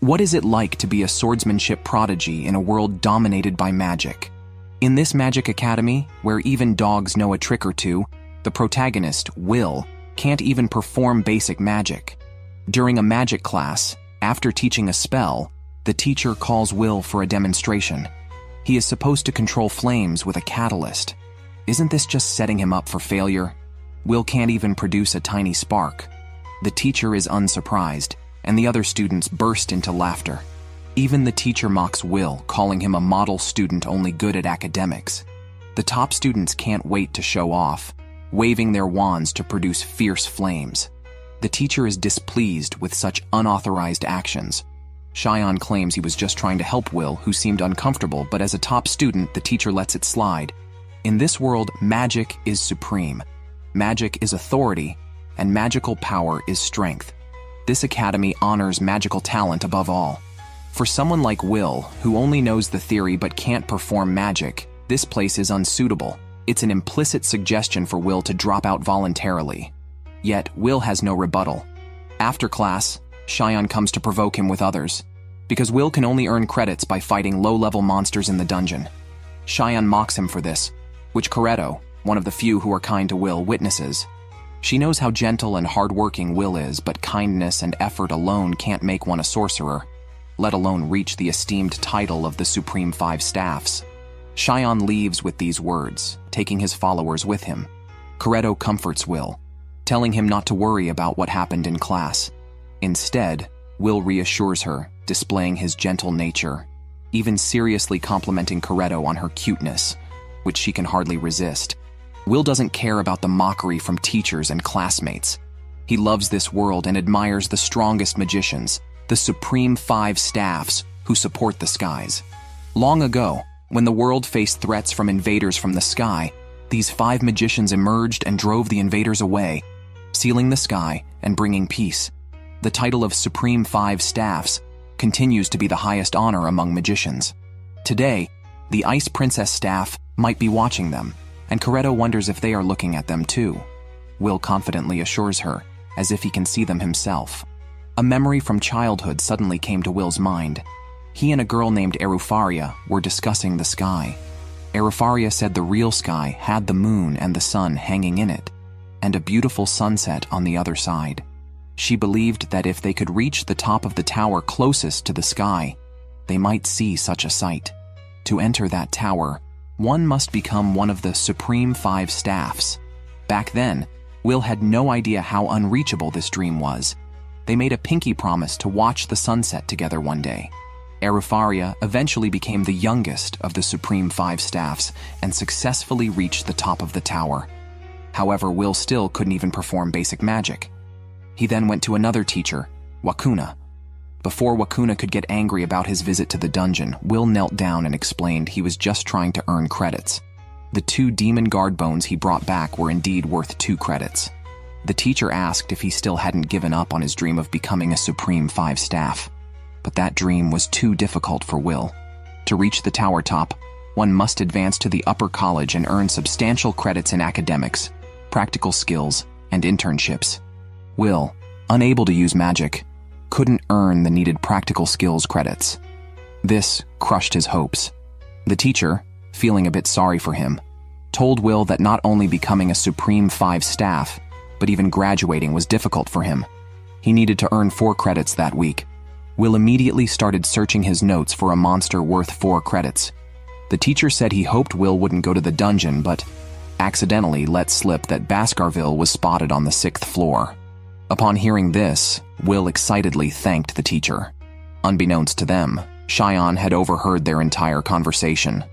What is it like to be a swordsmanship prodigy in a world dominated by magic? In this magic academy, where even dogs know a trick or two, the protagonist, Will, can't even perform basic magic. During a magic class, after teaching a spell, the teacher calls Will for a demonstration. He is supposed to control flames with a catalyst. Isn't this just setting him up for failure? Will can't even produce a tiny spark. The teacher is unsurprised, and the other students burst into laughter. Even the teacher mocks Will, calling him a model student only good at academics. The top students can't wait to show off, waving their wands to produce fierce flames. The teacher is displeased with such unauthorized actions. Cheyenne claims he was just trying to help Will, who seemed uncomfortable, but as a top student, the teacher lets it slide. In this world, magic is supreme. Magic is authority, and magical power is strength. This academy honors magical talent above all. For someone like Will, who only knows the theory but can't perform magic, this place is unsuitable. It's an implicit suggestion for Will to drop out voluntarily. Yet, Will has no rebuttal. After class, Cheyenne comes to provoke him with others, because Will can only earn credits by fighting low-level monsters in the dungeon. Cheyenne mocks him for this, which Coretto, one of the few who are kind to Will, witnesses. She knows how gentle and hard-working Will is, but kindness and effort alone can't make one a sorcerer, let alone reach the esteemed title of the Supreme Five Staffs. Cheyenne leaves with these words, taking his followers with him. Coretto comforts Will, telling him not to worry about what happened in class. Instead, Will reassures her, displaying his gentle nature, even seriously complimenting Coretto on her cuteness, which she can hardly resist. Will doesn't care about the mockery from teachers and classmates. He loves this world and admires the strongest magicians, the Supreme Five Staffs, who support the skies. Long ago, when the world faced threats from invaders from the sky, these 5 magicians emerged and drove the invaders away, sealing the sky and bringing peace. The title of Supreme Five Staffs continues to be the highest honor among magicians. Today, the Ice Princess staff might be watching them, and Coretto wonders if they are looking at them too. Will confidently assures her, as if he can see them himself. A memory from childhood suddenly came to Will's mind. He and a girl named Araria were discussing the sky. Araria said the real sky had the moon and the sun hanging in it, and a beautiful sunset on the other side. She believed that if they could reach the top of the tower closest to the sky, they might see such a sight. To enter that tower, one must become one of the Supreme Five Staffs. Back then, Will had no idea how unreachable this dream was. They made a pinky promise to watch the sunset together one day. Araria eventually became the youngest of the Supreme Five Staffs and successfully reached the top of the tower. However, Will still couldn't even perform basic magic. He then went to another teacher, Wakuna. Before Wakuna could get angry about his visit to the dungeon, Will knelt down and explained he was just trying to earn credits. The 2 demon guard bones he brought back were indeed worth 2 credits. The teacher asked if he still hadn't given up on his dream of becoming a Supreme Five Staff. But that dream was too difficult for Will. To reach the tower top, one must advance to the upper college and earn substantial credits in academics, practical skills, and internships. Will, unable to use magic, couldn't earn the needed practical skills credits. This crushed his hopes. The teacher, feeling a bit sorry for him, told Will that not only becoming a Supreme Five Staff, but even graduating was difficult for him. He needed to earn 4 credits that week. Will immediately started searching his notes for a monster worth 4 credits. The teacher said he hoped Will wouldn't go to the dungeon, but accidentally let slip that Baskerville was spotted on the 6th floor. Upon hearing this, Will excitedly thanked the teacher. Unbeknownst to them, Cheyenne had overheard their entire conversation.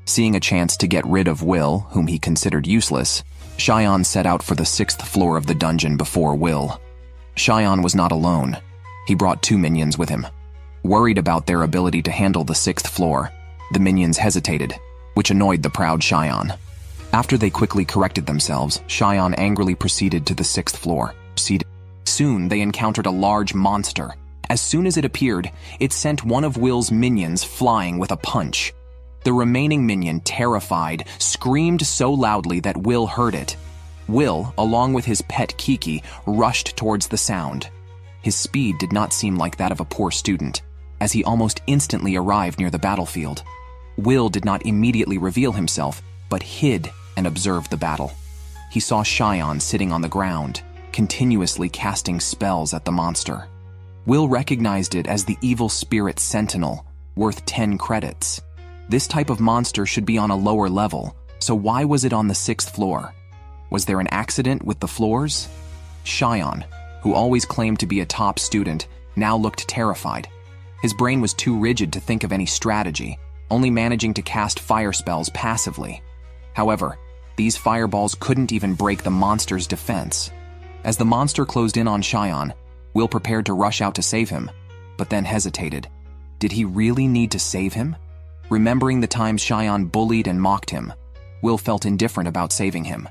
Seeing a chance to get rid of Will, whom he considered useless, Cheyenne set out for the 6th floor of the dungeon before Will. Cheyenne was not alone. He brought 2 minions with him. Worried about their ability to handle the 6th floor, the minions hesitated, which annoyed the proud Cheyenne. After they quickly corrected themselves, Cheyenne angrily proceeded to the 6th floor. Soon they encountered a large monster. As soon as it appeared, it sent one of Will's minions flying with a punch. The remaining minion, terrified, screamed so loudly that Will heard it. Will, along with his pet Kiki, rushed towards the sound. His speed did not seem like that of a poor student. as he almost instantly arrived near the battlefield. Will did not immediately reveal himself, but hid and observed the battle. He saw Shion sitting on the ground, continuously casting spells at the monster. Will recognized it as the evil spirit Sentinel, worth 10 credits. This type of monster should be on a lower level, so why was it on the 6th floor? Was there an accident with the floors? Shion, who always claimed to be a top student, now looked terrified. His brain was too rigid to think of any strategy, only managing to cast fire spells passively. However, these fireballs couldn't even break the monster's defense. As the monster closed in on Shion, Will prepared to rush out to save him, but then hesitated. Did he really need to save him? Remembering the times Shion bullied and mocked him, Will felt indifferent about saving him.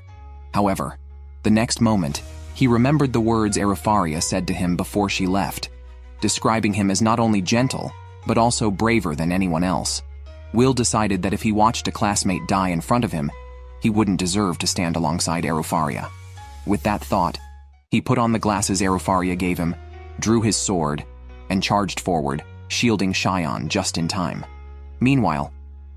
However, the next moment, he remembered the words Araria said to him before she left, describing him as not only gentle, but also braver than anyone else. Will decided that if he watched a classmate die in front of him, he wouldn't deserve to stand alongside Araria. With that thought, he put on the glasses Araria gave him, drew his sword, and charged forward, shielding Shion just in time. Meanwhile,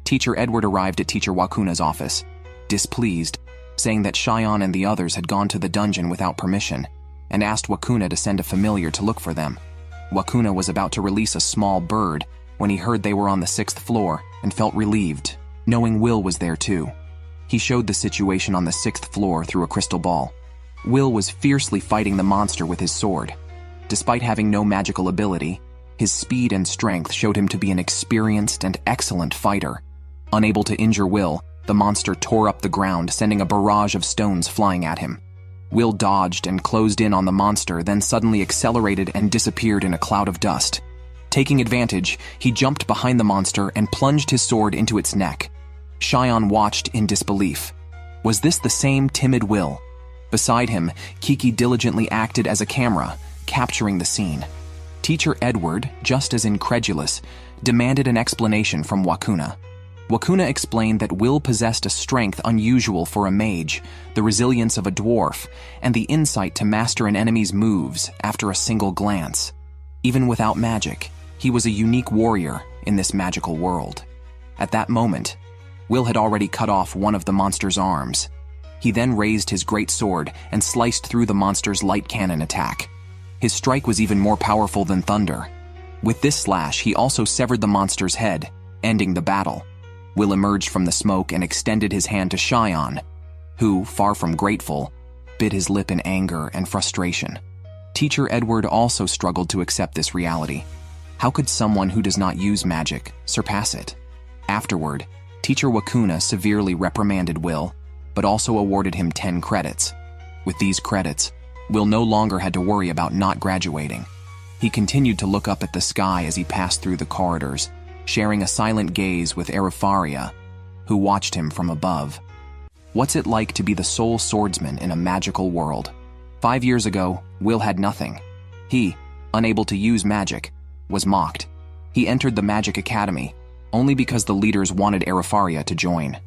Teacher Edward arrived at Teacher Wakuna's office, displeased, saying that Shion and the others had gone to the dungeon without permission, and asked Wakuna to send a familiar to look for them. Wakuna was about to release a small bird when he heard they were on the 6th floor and felt relieved, knowing Will was there too. He showed the situation on the 6th floor through a crystal ball. Will was fiercely fighting the monster with his sword. Despite having no magical ability, his speed and strength showed him to be an experienced and excellent fighter. Unable to injure Will, the monster tore up the ground, sending a barrage of stones flying at him. Will dodged and closed in on the monster, then suddenly accelerated and disappeared in a cloud of dust. Taking advantage, he jumped behind the monster and plunged his sword into its neck. Shion watched in disbelief. Was this the same timid Will? Beside him, Kiki diligently acted as a camera, capturing the scene. Teacher Edward, just as incredulous, demanded an explanation from Wakuna. Wakuna explained that Will possessed a strength unusual for a mage, the resilience of a dwarf, and the insight to master an enemy's moves after a single glance. Even without magic, he was a unique warrior in this magical world. At that moment, Will had already cut off one of the monster's arms. He then raised his great sword and sliced through the monster's light cannon attack. His strike was even more powerful than thunder. With this slash, he also severed the monster's head, ending the battle. Will emerged from the smoke and extended his hand to Shion, who, far from grateful, bit his lip in anger and frustration. Teacher Edward also struggled to accept this reality. How could someone who does not use magic surpass it? Afterward, Teacher Wakuna severely reprimanded Will, but also awarded him 10 credits. With these credits, Will no longer had to worry about not graduating. He continued to look up at the sky as he passed through the corridors, sharing a silent gaze with Araria, who watched him from above. What's it like to be the sole swordsman in a magical world? 5 years ago, Will had nothing. He, unable to use magic, was mocked. He entered the Magic Academy, only because the leaders wanted Araria to join.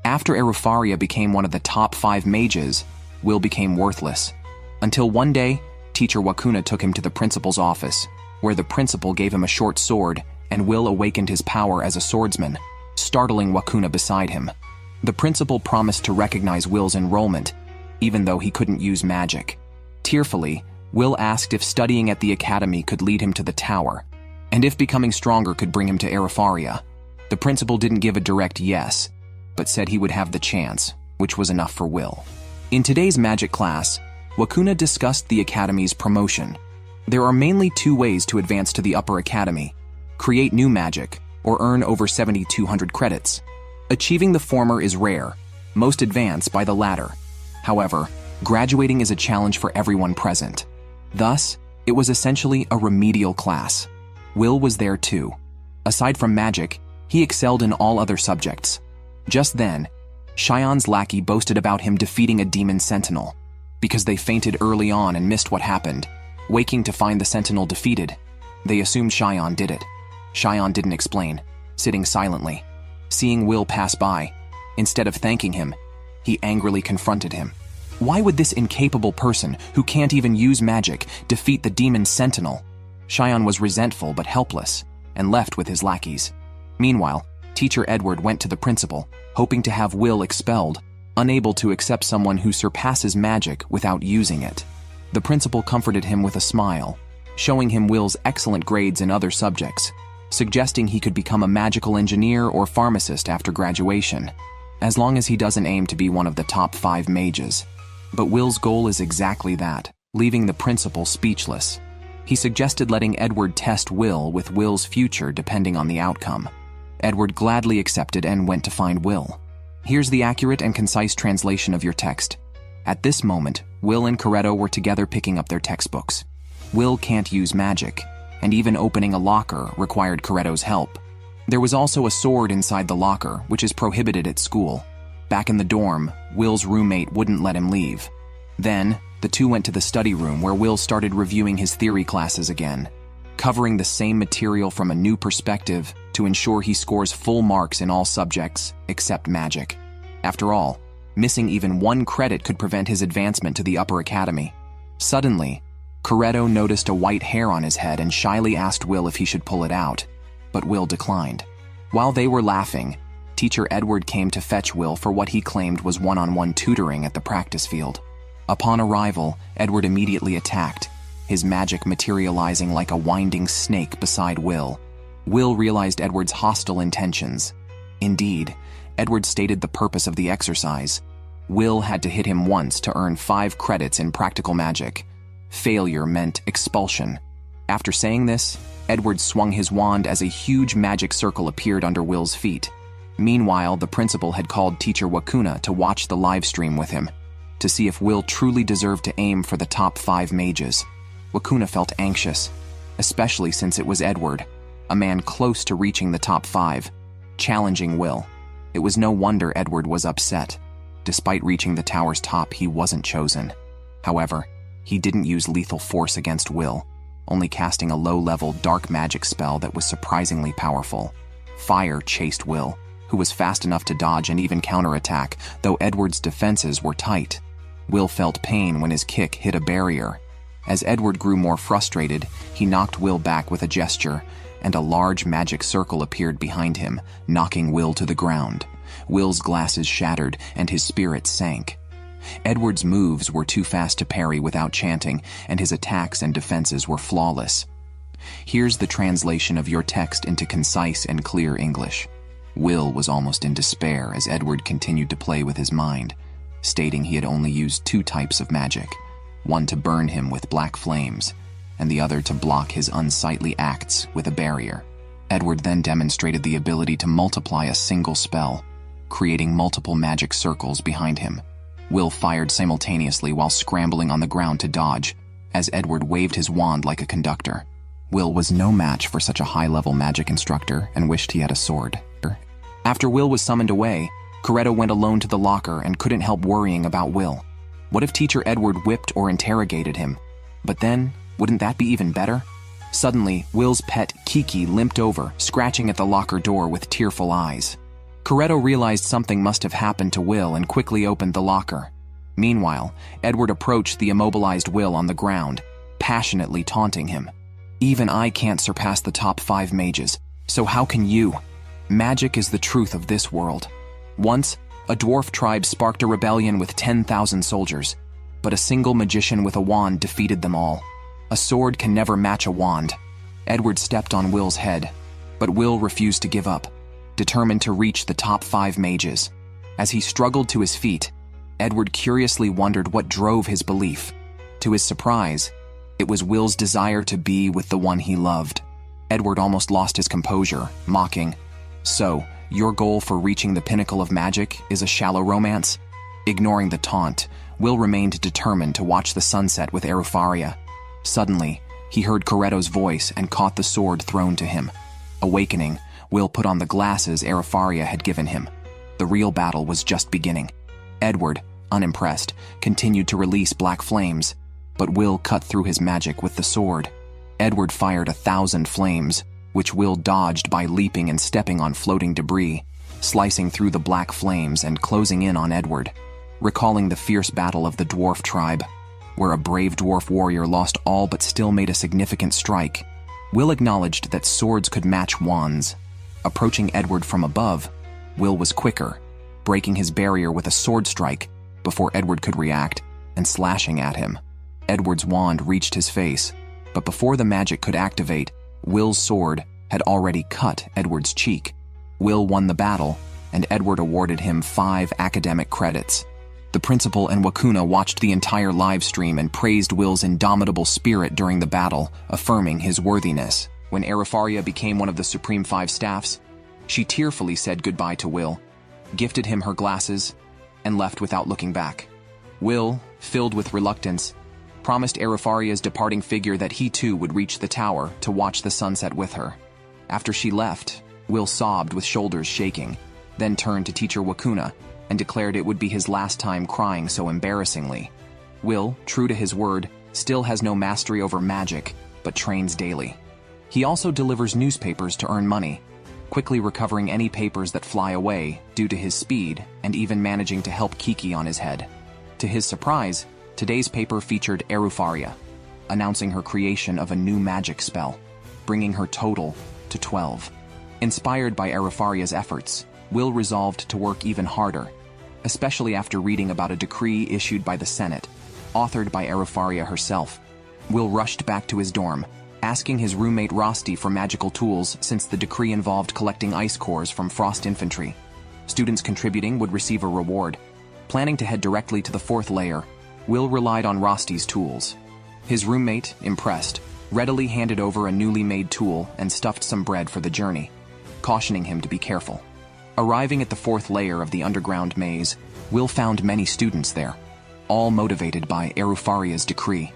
After Araria became one of the top 5 mages, Will became worthless. Until one day, Teacher Wakuna took him to the principal's office, where the principal gave him a short sword, and Will awakened his power as a swordsman, startling Wakuna beside him. The principal promised to recognize Will's enrollment, even though he couldn't use magic. Tearfully, Will asked if studying at the academy could lead him to the tower, and if becoming stronger could bring him to Araria. The principal didn't give a direct yes, but said he would have the chance, which was enough for Will. In today's magic class, Wakuna discussed the academy's promotion. There are mainly 2 ways to advance to the upper academy: create new magic, or earn over 7,200 credits. Achieving the former is rare, most advance by the latter. However, graduating is a challenge for everyone present. Thus, it was essentially a remedial class. Will was there too. Aside from magic, he excelled in all other subjects. Just then, Shion's lackey boasted about him defeating a demon sentinel. Because they fainted early on and missed what happened, waking to find the sentinel defeated, they assumed Shion did it. Shion didn't explain, sitting silently. Seeing Will pass by, instead of thanking him, he angrily confronted him. Why would this incapable person, who can't even use magic, defeat the demon sentinel? Shion was resentful but helpless. and left with his lackeys. Meanwhile, Teacher Edward went to the principal, hoping to have Will expelled, unable to accept someone who surpasses magic without using it. The principal comforted him with a smile, showing him Will's excellent grades in other subjects, suggesting he could become a magical engineer or pharmacist after graduation, as long as he doesn't aim to be one of the top 5 mages. But Will's goal is exactly that, leaving the principal speechless. He suggested letting Edward test Will with Will's future depending on the outcome. Edward gladly accepted and went to find Will. Here's the accurate and concise translation of your text. At this moment, Will and Coretto were together picking up their textbooks. Will can't use magic, and even opening a locker required Coretto's help. There was also a sword inside the locker, which is prohibited at school. Back in the dorm, Will's roommate wouldn't let him leave. Then, the two went to the study room where Will started reviewing his theory classes again, covering the same material from a new perspective to ensure he scores full marks in all subjects except magic. After all, missing even 1 credit could prevent his advancement to the upper academy. Suddenly, Coretto noticed a white hair on his head and shyly asked Will if he should pull it out, but Will declined. While they were laughing, Teacher Edward came to fetch Will for what he claimed was one-on-one tutoring at the practice field. Upon arrival, Edward immediately attacked, his magic materializing like a winding snake beside Will. Will realized Edward's hostile intentions. Indeed, Edward stated the purpose of the exercise. Will had to hit him once to earn 5 credits in practical magic. Failure meant expulsion. After saying this, Edward swung his wand as a huge magic circle appeared under Will's feet. Meanwhile, the principal had called Teacher Wakuna to watch the live stream with him, to see if Will truly deserved to aim for the top 5 mages. Wakuna felt anxious, especially since it was Edward, a man close to reaching the top 5, challenging Will. It was no wonder Edward was upset. Despite reaching the tower's top, he wasn't chosen. However, he didn't use lethal force against Will, only casting a low-level dark magic spell that was surprisingly powerful. Fire chased Will, who was fast enough to dodge and even counterattack, though Edward's defenses were tight. Will felt pain when his kick hit a barrier. As Edward grew more frustrated, he knocked Will back with a gesture, and a large magic circle appeared behind him, knocking Will to the ground. Will's glasses shattered, and his spirit sank. Edward's moves were too fast to parry without chanting, and his attacks and defenses were flawless. Here's the translation of your text into concise and clear English. Will was almost in despair as Edward continued to play with his mind, stating he had only used 2 types of magic, one to burn him with black flames, and the other to block his unsightly acts with a barrier. Edward then demonstrated the ability to multiply a single spell, creating multiple magic circles behind him. Will fired simultaneously while scrambling on the ground to dodge, as Edward waved his wand like a conductor. Will was no match for such a high-level magic instructor and wished he had a sword. After Will was summoned away, Coretto went alone to the locker and couldn't help worrying about Will. What if Teacher Edward whipped or interrogated him? But then, wouldn't that be even better? Suddenly, Will's pet, Kiki, limped over, scratching at the locker door with tearful eyes. Coretto realized something must have happened to Will and quickly opened the locker. Meanwhile, Edward approached the immobilized Will on the ground, passionately taunting him. Even I can't surpass the top 5 mages, so how can you? Magic is the truth of this world. Once, a dwarf tribe sparked a rebellion with 10,000 soldiers, but a single magician with a wand defeated them all. A sword can never match a wand. Edward stepped on Will's head, but Will refused to give up, determined to reach the top 5 mages. As he struggled to his feet, Edward curiously wondered what drove his belief. To his surprise, it was Will's desire to be with the one he loved. Edward almost lost his composure, mocking, "So, your goal for reaching the pinnacle of magic is a shallow romance?" Ignoring the taunt, Will remained determined to watch the sunset with Araria. Suddenly, he heard Coretto's voice and caught the sword thrown to him. Awakening, Will put on the glasses Araria had given him. The real battle was just beginning. Edward, unimpressed, continued to release black flames, but Will cut through his magic with the sword. Edward fired 1,000 flames, which Will dodged by leaping and stepping on floating debris, slicing through the black flames and closing in on Edward. Recalling the fierce battle of the dwarf tribe, where a brave dwarf warrior lost all but still made a significant strike, Will acknowledged that swords could match wands. Approaching Edward from above, Will was quicker, breaking his barrier with a sword strike before Edward could react and slashing at him. Edward's wand reached his face, but before the magic could activate, Will's sword had already cut Edward's cheek. Will won the battle, and Edward awarded him 5 academic credits. The principal and Wakuna watched the entire live stream and praised Will's indomitable spirit during the battle, affirming his worthiness. When Araria became one of the Supreme 5 staffs, she tearfully said goodbye to Will, gifted him her glasses, and left without looking back. Will, filled with reluctance, promised Araria's departing figure that he too would reach the tower to watch the sunset with her. After she left, Will sobbed with shoulders shaking, then turned to teacher Wakuna and declared it would be his last time crying so embarrassingly. Will, true to his word, still has no mastery over magic, but trains daily. He also delivers newspapers to earn money, quickly recovering any papers that fly away due to his speed and even managing to help Kiki on his head. To his surprise, today's paper featured Araria, announcing her creation of a new magic spell, bringing her total to 12. Inspired by Araria's efforts, Will resolved to work even harder, especially after reading about a decree issued by the Senate, authored by Araria herself. Will rushed back to his dorm, asking his roommate Rosti for magical tools since the decree involved collecting ice cores from Frost Infantry. Students contributing would receive a reward. Planning to head directly to the 4th layer, Will relied on Rosti's tools. His roommate, impressed, readily handed over a newly made tool and stuffed some bread for the journey, cautioning him to be careful. Arriving at the 4th layer of the underground maze, Will found many students there, all motivated by Araria's decree.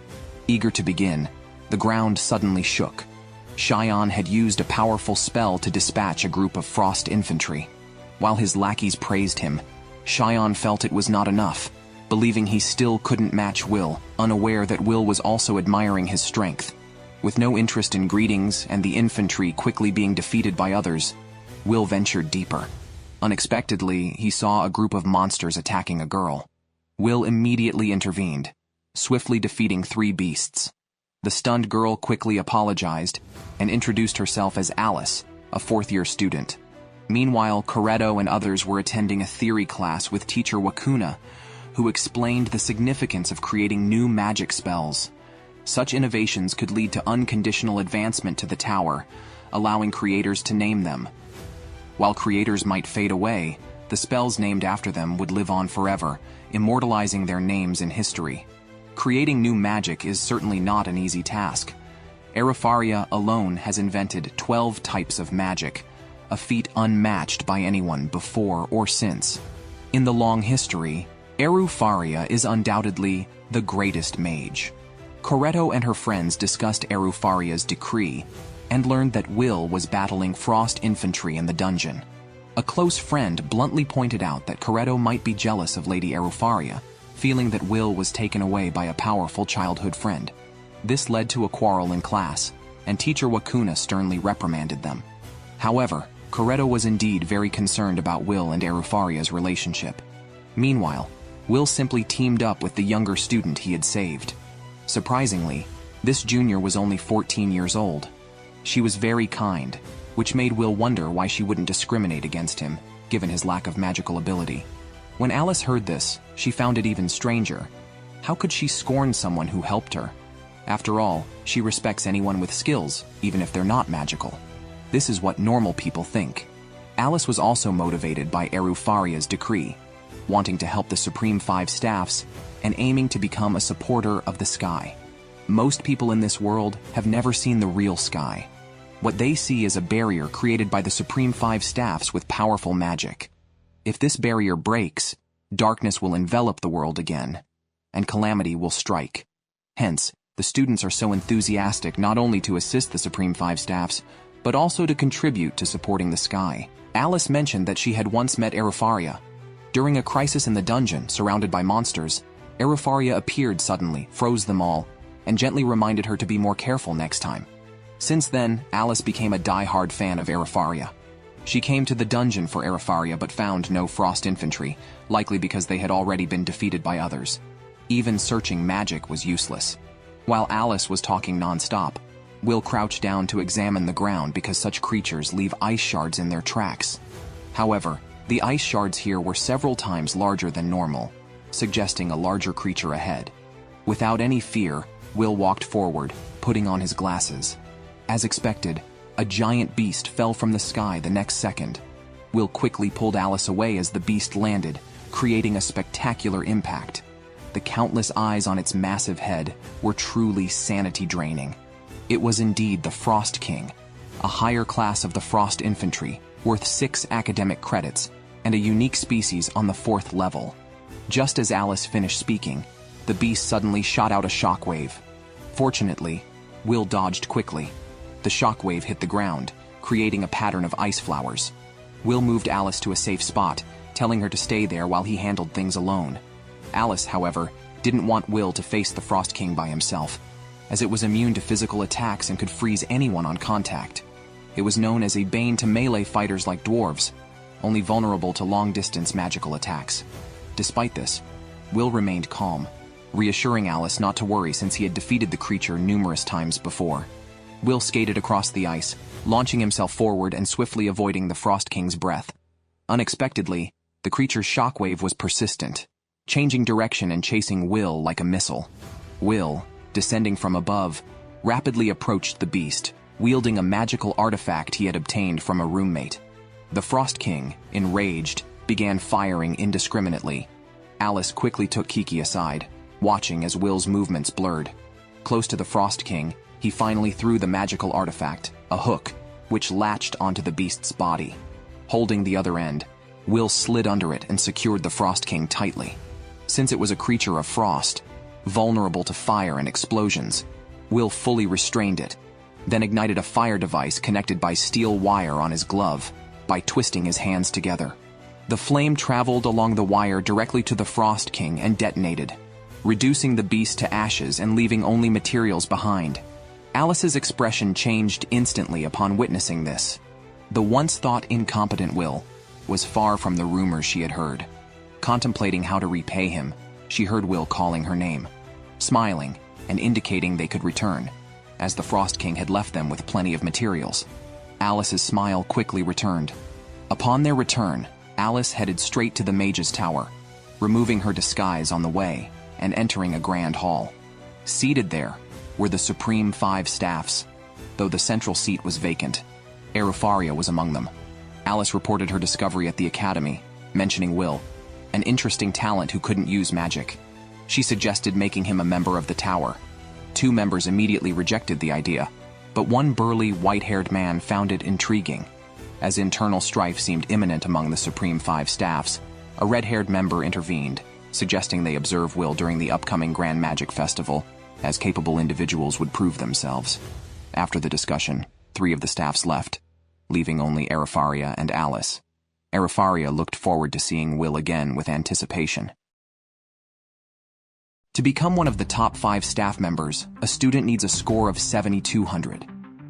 Eager to begin, the ground suddenly shook. Xion had used a powerful spell to dispatch a group of Frost Infantry. While his lackeys praised him, Xion felt it was not enough, believing he still couldn't match Will, unaware that Will was also admiring his strength. With no interest in greetings and the infantry quickly being defeated by others, Will ventured deeper. Unexpectedly, he saw a group of monsters attacking a girl. Will immediately intervened, swiftly defeating 3 beasts. The stunned girl quickly apologized and introduced herself as Alice, a 4th-year student. Meanwhile, Coretto and others were attending a theory class with teacher Wakuna, who explained the significance of creating new magic spells. Such innovations could lead to unconditional advancement to the tower, allowing creators to name them. While creators might fade away, the spells named after them would live on forever, immortalizing their names in history. Creating new magic is certainly not an easy task. Araria alone has invented 12 types of magic, a feat unmatched by anyone before or since. In the long history, Araria is undoubtedly the greatest mage. Coretto and her friends discussed Araria's decree and learned that Will was battling Frost Infantry in the dungeon. A close friend bluntly pointed out that Coretto might be jealous of Lady Araria, feeling that Will was taken away by a powerful childhood friend. This led to a quarrel in class, and teacher Wakuna sternly reprimanded them. However, Coretto was indeed very concerned about Will and Araria's relationship. Meanwhile, Will simply teamed up with the younger student he had saved. Surprisingly, this junior was only 14 years old. She was very kind, which made Will wonder why she wouldn't discriminate against him, given his lack of magical ability. When Alice heard this, she found it even stranger. How could she scorn someone who helped her? After all, she respects anyone with skills, even if they're not magical. This is what normal people think. Alice was also motivated by Araria's decree, wanting to help the Supreme 5 staffs and aiming to become a supporter of the sky. Most people in this world have never seen the real sky. What they see is a barrier created by the Supreme 5 staffs with powerful magic. If this barrier breaks, darkness will envelop the world again, and calamity will strike. Hence, the students are so enthusiastic not only to assist the Supreme 5 staffs, but also to contribute to supporting the sky. Alice mentioned that she had once met Araria. During a crisis in the dungeon, surrounded by monsters, Araria appeared suddenly, froze them all, and gently reminded her to be more careful next time. Since then, Alice became a die-hard fan of Araria. She came to the dungeon for Araria but found no Frost Infantry, likely because they had already been defeated by others. Even searching magic was useless. While Alice was talking non-stop, Will crouched down to examine the ground because such creatures leave ice shards in their tracks. However, the ice shards here were several times larger than normal, suggesting a larger creature ahead. Without any fear, Will walked forward, putting on his glasses. As expected, a giant beast fell from the sky the next second. Will quickly pulled Alice away as the beast landed, creating a spectacular impact. The countless eyes on its massive head were truly sanity-draining. It was indeed the Frost King, a higher class of the Frost Infantry, worth 6 academic credits, and a unique species on the 4th level. Just as Alice finished speaking, the beast suddenly shot out a shockwave. Fortunately, Will dodged quickly. The shockwave hit the ground, creating a pattern of ice flowers. Will moved Alice to a safe spot, telling her to stay there while he handled things alone. Alice, however, didn't want Will to face the Frost King by himself, as it was immune to physical attacks and could freeze anyone on contact. It was known as a bane to melee fighters like dwarves, only vulnerable to long-distance magical attacks. Despite this, Will remained calm, reassuring Alice not to worry since he had defeated the creature numerous times before. Will skated across the ice, launching himself forward and swiftly avoiding the Frost King's breath. Unexpectedly, the creature's shockwave was persistent, changing direction and chasing Will like a missile. Will, descending from above, rapidly approached the beast, wielding a magical artifact he had obtained from a roommate. The Frost King, enraged, began firing indiscriminately. Alice quickly took Kiki aside, watching as Will's movements blurred. Close to the Frost King, he finally threw the magical artifact, a hook, which latched onto the beast's body. Holding the other end, Will slid under it and secured the Frost King tightly. Since it was a creature of frost, vulnerable to fire and explosions, Will fully restrained it, then ignited a fire device connected by steel wire on his glove by twisting his hands together. The flame traveled along the wire directly to the Frost King and detonated, reducing the beast to ashes and leaving only materials behind. Alice's expression changed instantly upon witnessing this. The once thought incompetent Will was far from the rumors she had heard. Contemplating how to repay him, she heard Will calling her name, smiling and indicating they could return, as the Frost King had left them with plenty of materials. Alice's smile quickly returned. Upon their return, Alice headed straight to the Mage's Tower, removing her disguise on the way and entering a grand hall. Seated there were the Supreme 5 staffs, though the central seat was vacant. Araria was among them. Alice reported her discovery at the academy, mentioning Will, an interesting talent who couldn't use magic. She suggested making him a member of the tower. 2 members immediately rejected the idea, but one burly, white-haired man found it intriguing. As internal strife seemed imminent among the Supreme 5 staffs, a red-haired member intervened, suggesting they observe Will during the upcoming Grand Magic Festival, as capable individuals would prove themselves. After the discussion, 3 of the staffs left, leaving only Araria and Alice. Araria looked forward to seeing Will again with anticipation. To become one of the top 5 staff members, a student needs a score of 7,200.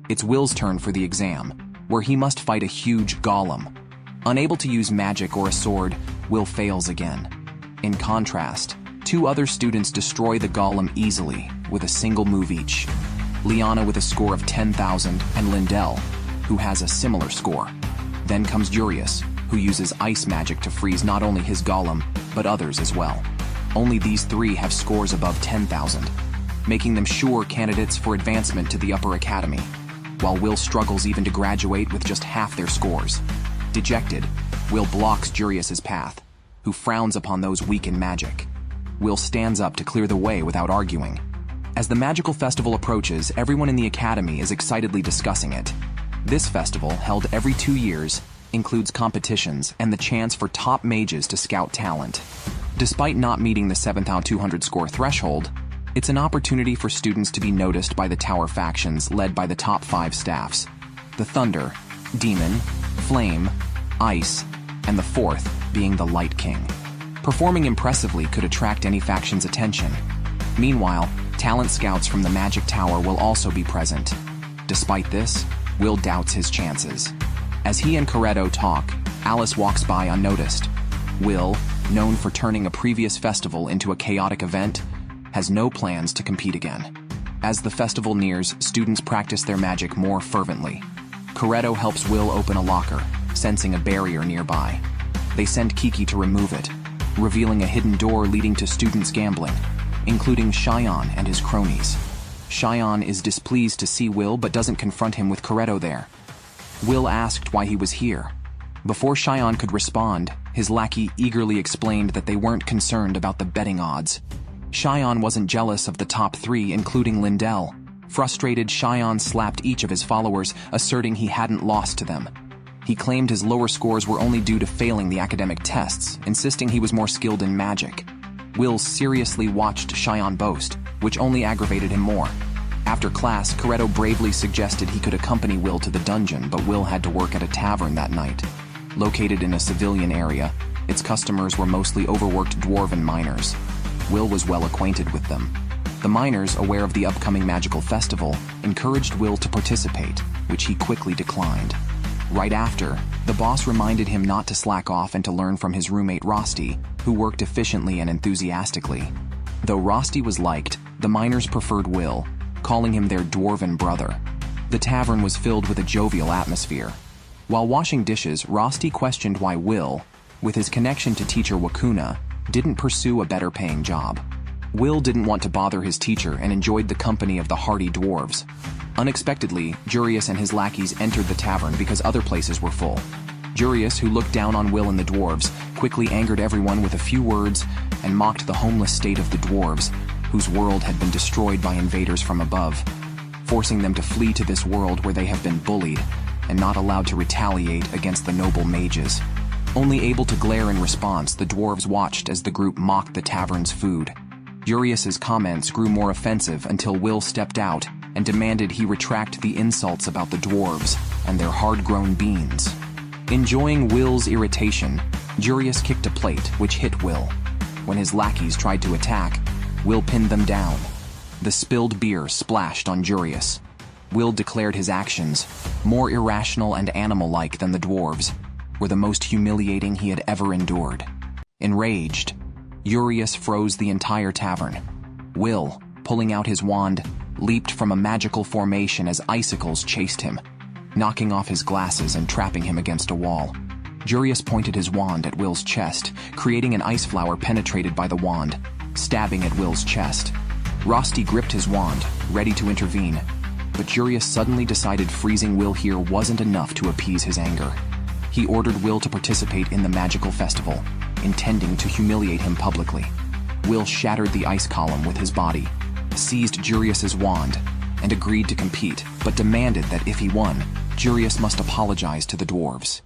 It's Will's turn for the exam, where he must fight a huge golem. Unable to use magic or a sword, Will fails again. In contrast, 2 other students destroy the golem easily, with a single move each. Liana with a score of 10,000 and Lindell, who has a similar score. Then comes Jurius, who uses ice magic to freeze not only his golem, but others as well. Only these 3 have scores above 10,000, making them sure candidates for advancement to the upper academy, while Will struggles even to graduate with just half their scores. Dejected, Will blocks Jurius's path, who frowns upon those weak in magic. Will stands up to clear the way without arguing. As the magical festival approaches, everyone in the academy is excitedly discussing it. This festival, held every 2 years, includes competitions and the chance for top mages to scout talent. Despite not meeting the 7,200 score threshold, it's an opportunity for students to be noticed by the tower factions led by the top 5 staffs: the Thunder, Demon, Flame, Ice, and the 4th being the Light King. Performing impressively could attract any faction's attention. Meanwhile, talent scouts from the Magic Tower will also be present. Despite this, Will doubts his chances. As he and Coretto talk, Alice walks by unnoticed. Will, known for turning a previous festival into a chaotic event, has no plans to compete again. As the festival nears, students practice their magic more fervently. Coretto helps Will open a locker, sensing a barrier nearby. They send Kiki to remove it, revealing a hidden door leading to students gambling, including Cheyenne and his cronies. Cheyenne is displeased to see Will but doesn't confront him with Coretto there. Will asked why he was here. Before Cheyenne could respond, his lackey eagerly explained that they weren't concerned about the betting odds. Cheyenne wasn't jealous of the top 3, including Lindell. Frustrated, Cheyenne slapped each of his followers, asserting he hadn't lost to them. He claimed his lower scores were only due to failing the academic tests, insisting he was more skilled in magic. Will seriously watched Cheyenne boast, which only aggravated him more. After class, Coretto bravely suggested he could accompany Will to the dungeon, but Will had to work at a tavern that night. Located in a civilian area, its customers were mostly overworked dwarven miners. Will was well acquainted with them. The miners, aware of the upcoming magical festival, encouraged Will to participate, which he quickly declined. Right after, the boss reminded him not to slack off and to learn from his roommate Rosti, who worked efficiently and enthusiastically. Though Rosti was liked, the miners preferred Will, calling him their dwarven brother. The tavern was filled with a jovial atmosphere. While washing dishes, Rosti questioned why Will, with his connection to teacher Wakuna, didn't pursue a better-paying job. Will didn't want to bother his teacher and enjoyed the company of the hardy dwarves. Unexpectedly, Jurius and his lackeys entered the tavern because other places were full. Jurius, who looked down on Will and the dwarves, quickly angered everyone with a few words and mocked the homeless state of the dwarves, whose world had been destroyed by invaders from above, forcing them to flee to this world where they have been bullied and not allowed to retaliate against the noble mages. Only able to glare in response, the dwarves watched as the group mocked the tavern's food. Jurius's comments grew more offensive until Will stepped out and demanded he retract the insults about the dwarves and their hard-grown beans. Enjoying Will's irritation, Jurius kicked a plate, which hit Will. When his lackeys tried to attack, Will pinned them down. The spilled beer splashed on Jurius. Will declared his actions, more irrational and animal-like than the dwarves, were the most humiliating he had ever endured. Enraged, Jurius froze the entire tavern. Will, pulling out his wand, leaped from a magical formation as icicles chased him, knocking off his glasses and trapping him against a wall. Jurius pointed his wand at Will's chest, creating an ice flower penetrated by the wand, stabbing at Will's chest. Rosti gripped his wand, ready to intervene, but Jurius suddenly decided freezing Will here wasn't enough to appease his anger. He ordered Will to participate in the magical festival, intending to humiliate him publicly. Will shattered the ice column with his body, seized Jurius's wand, and agreed to compete, but demanded that if he won, Jurius must apologize to the dwarves.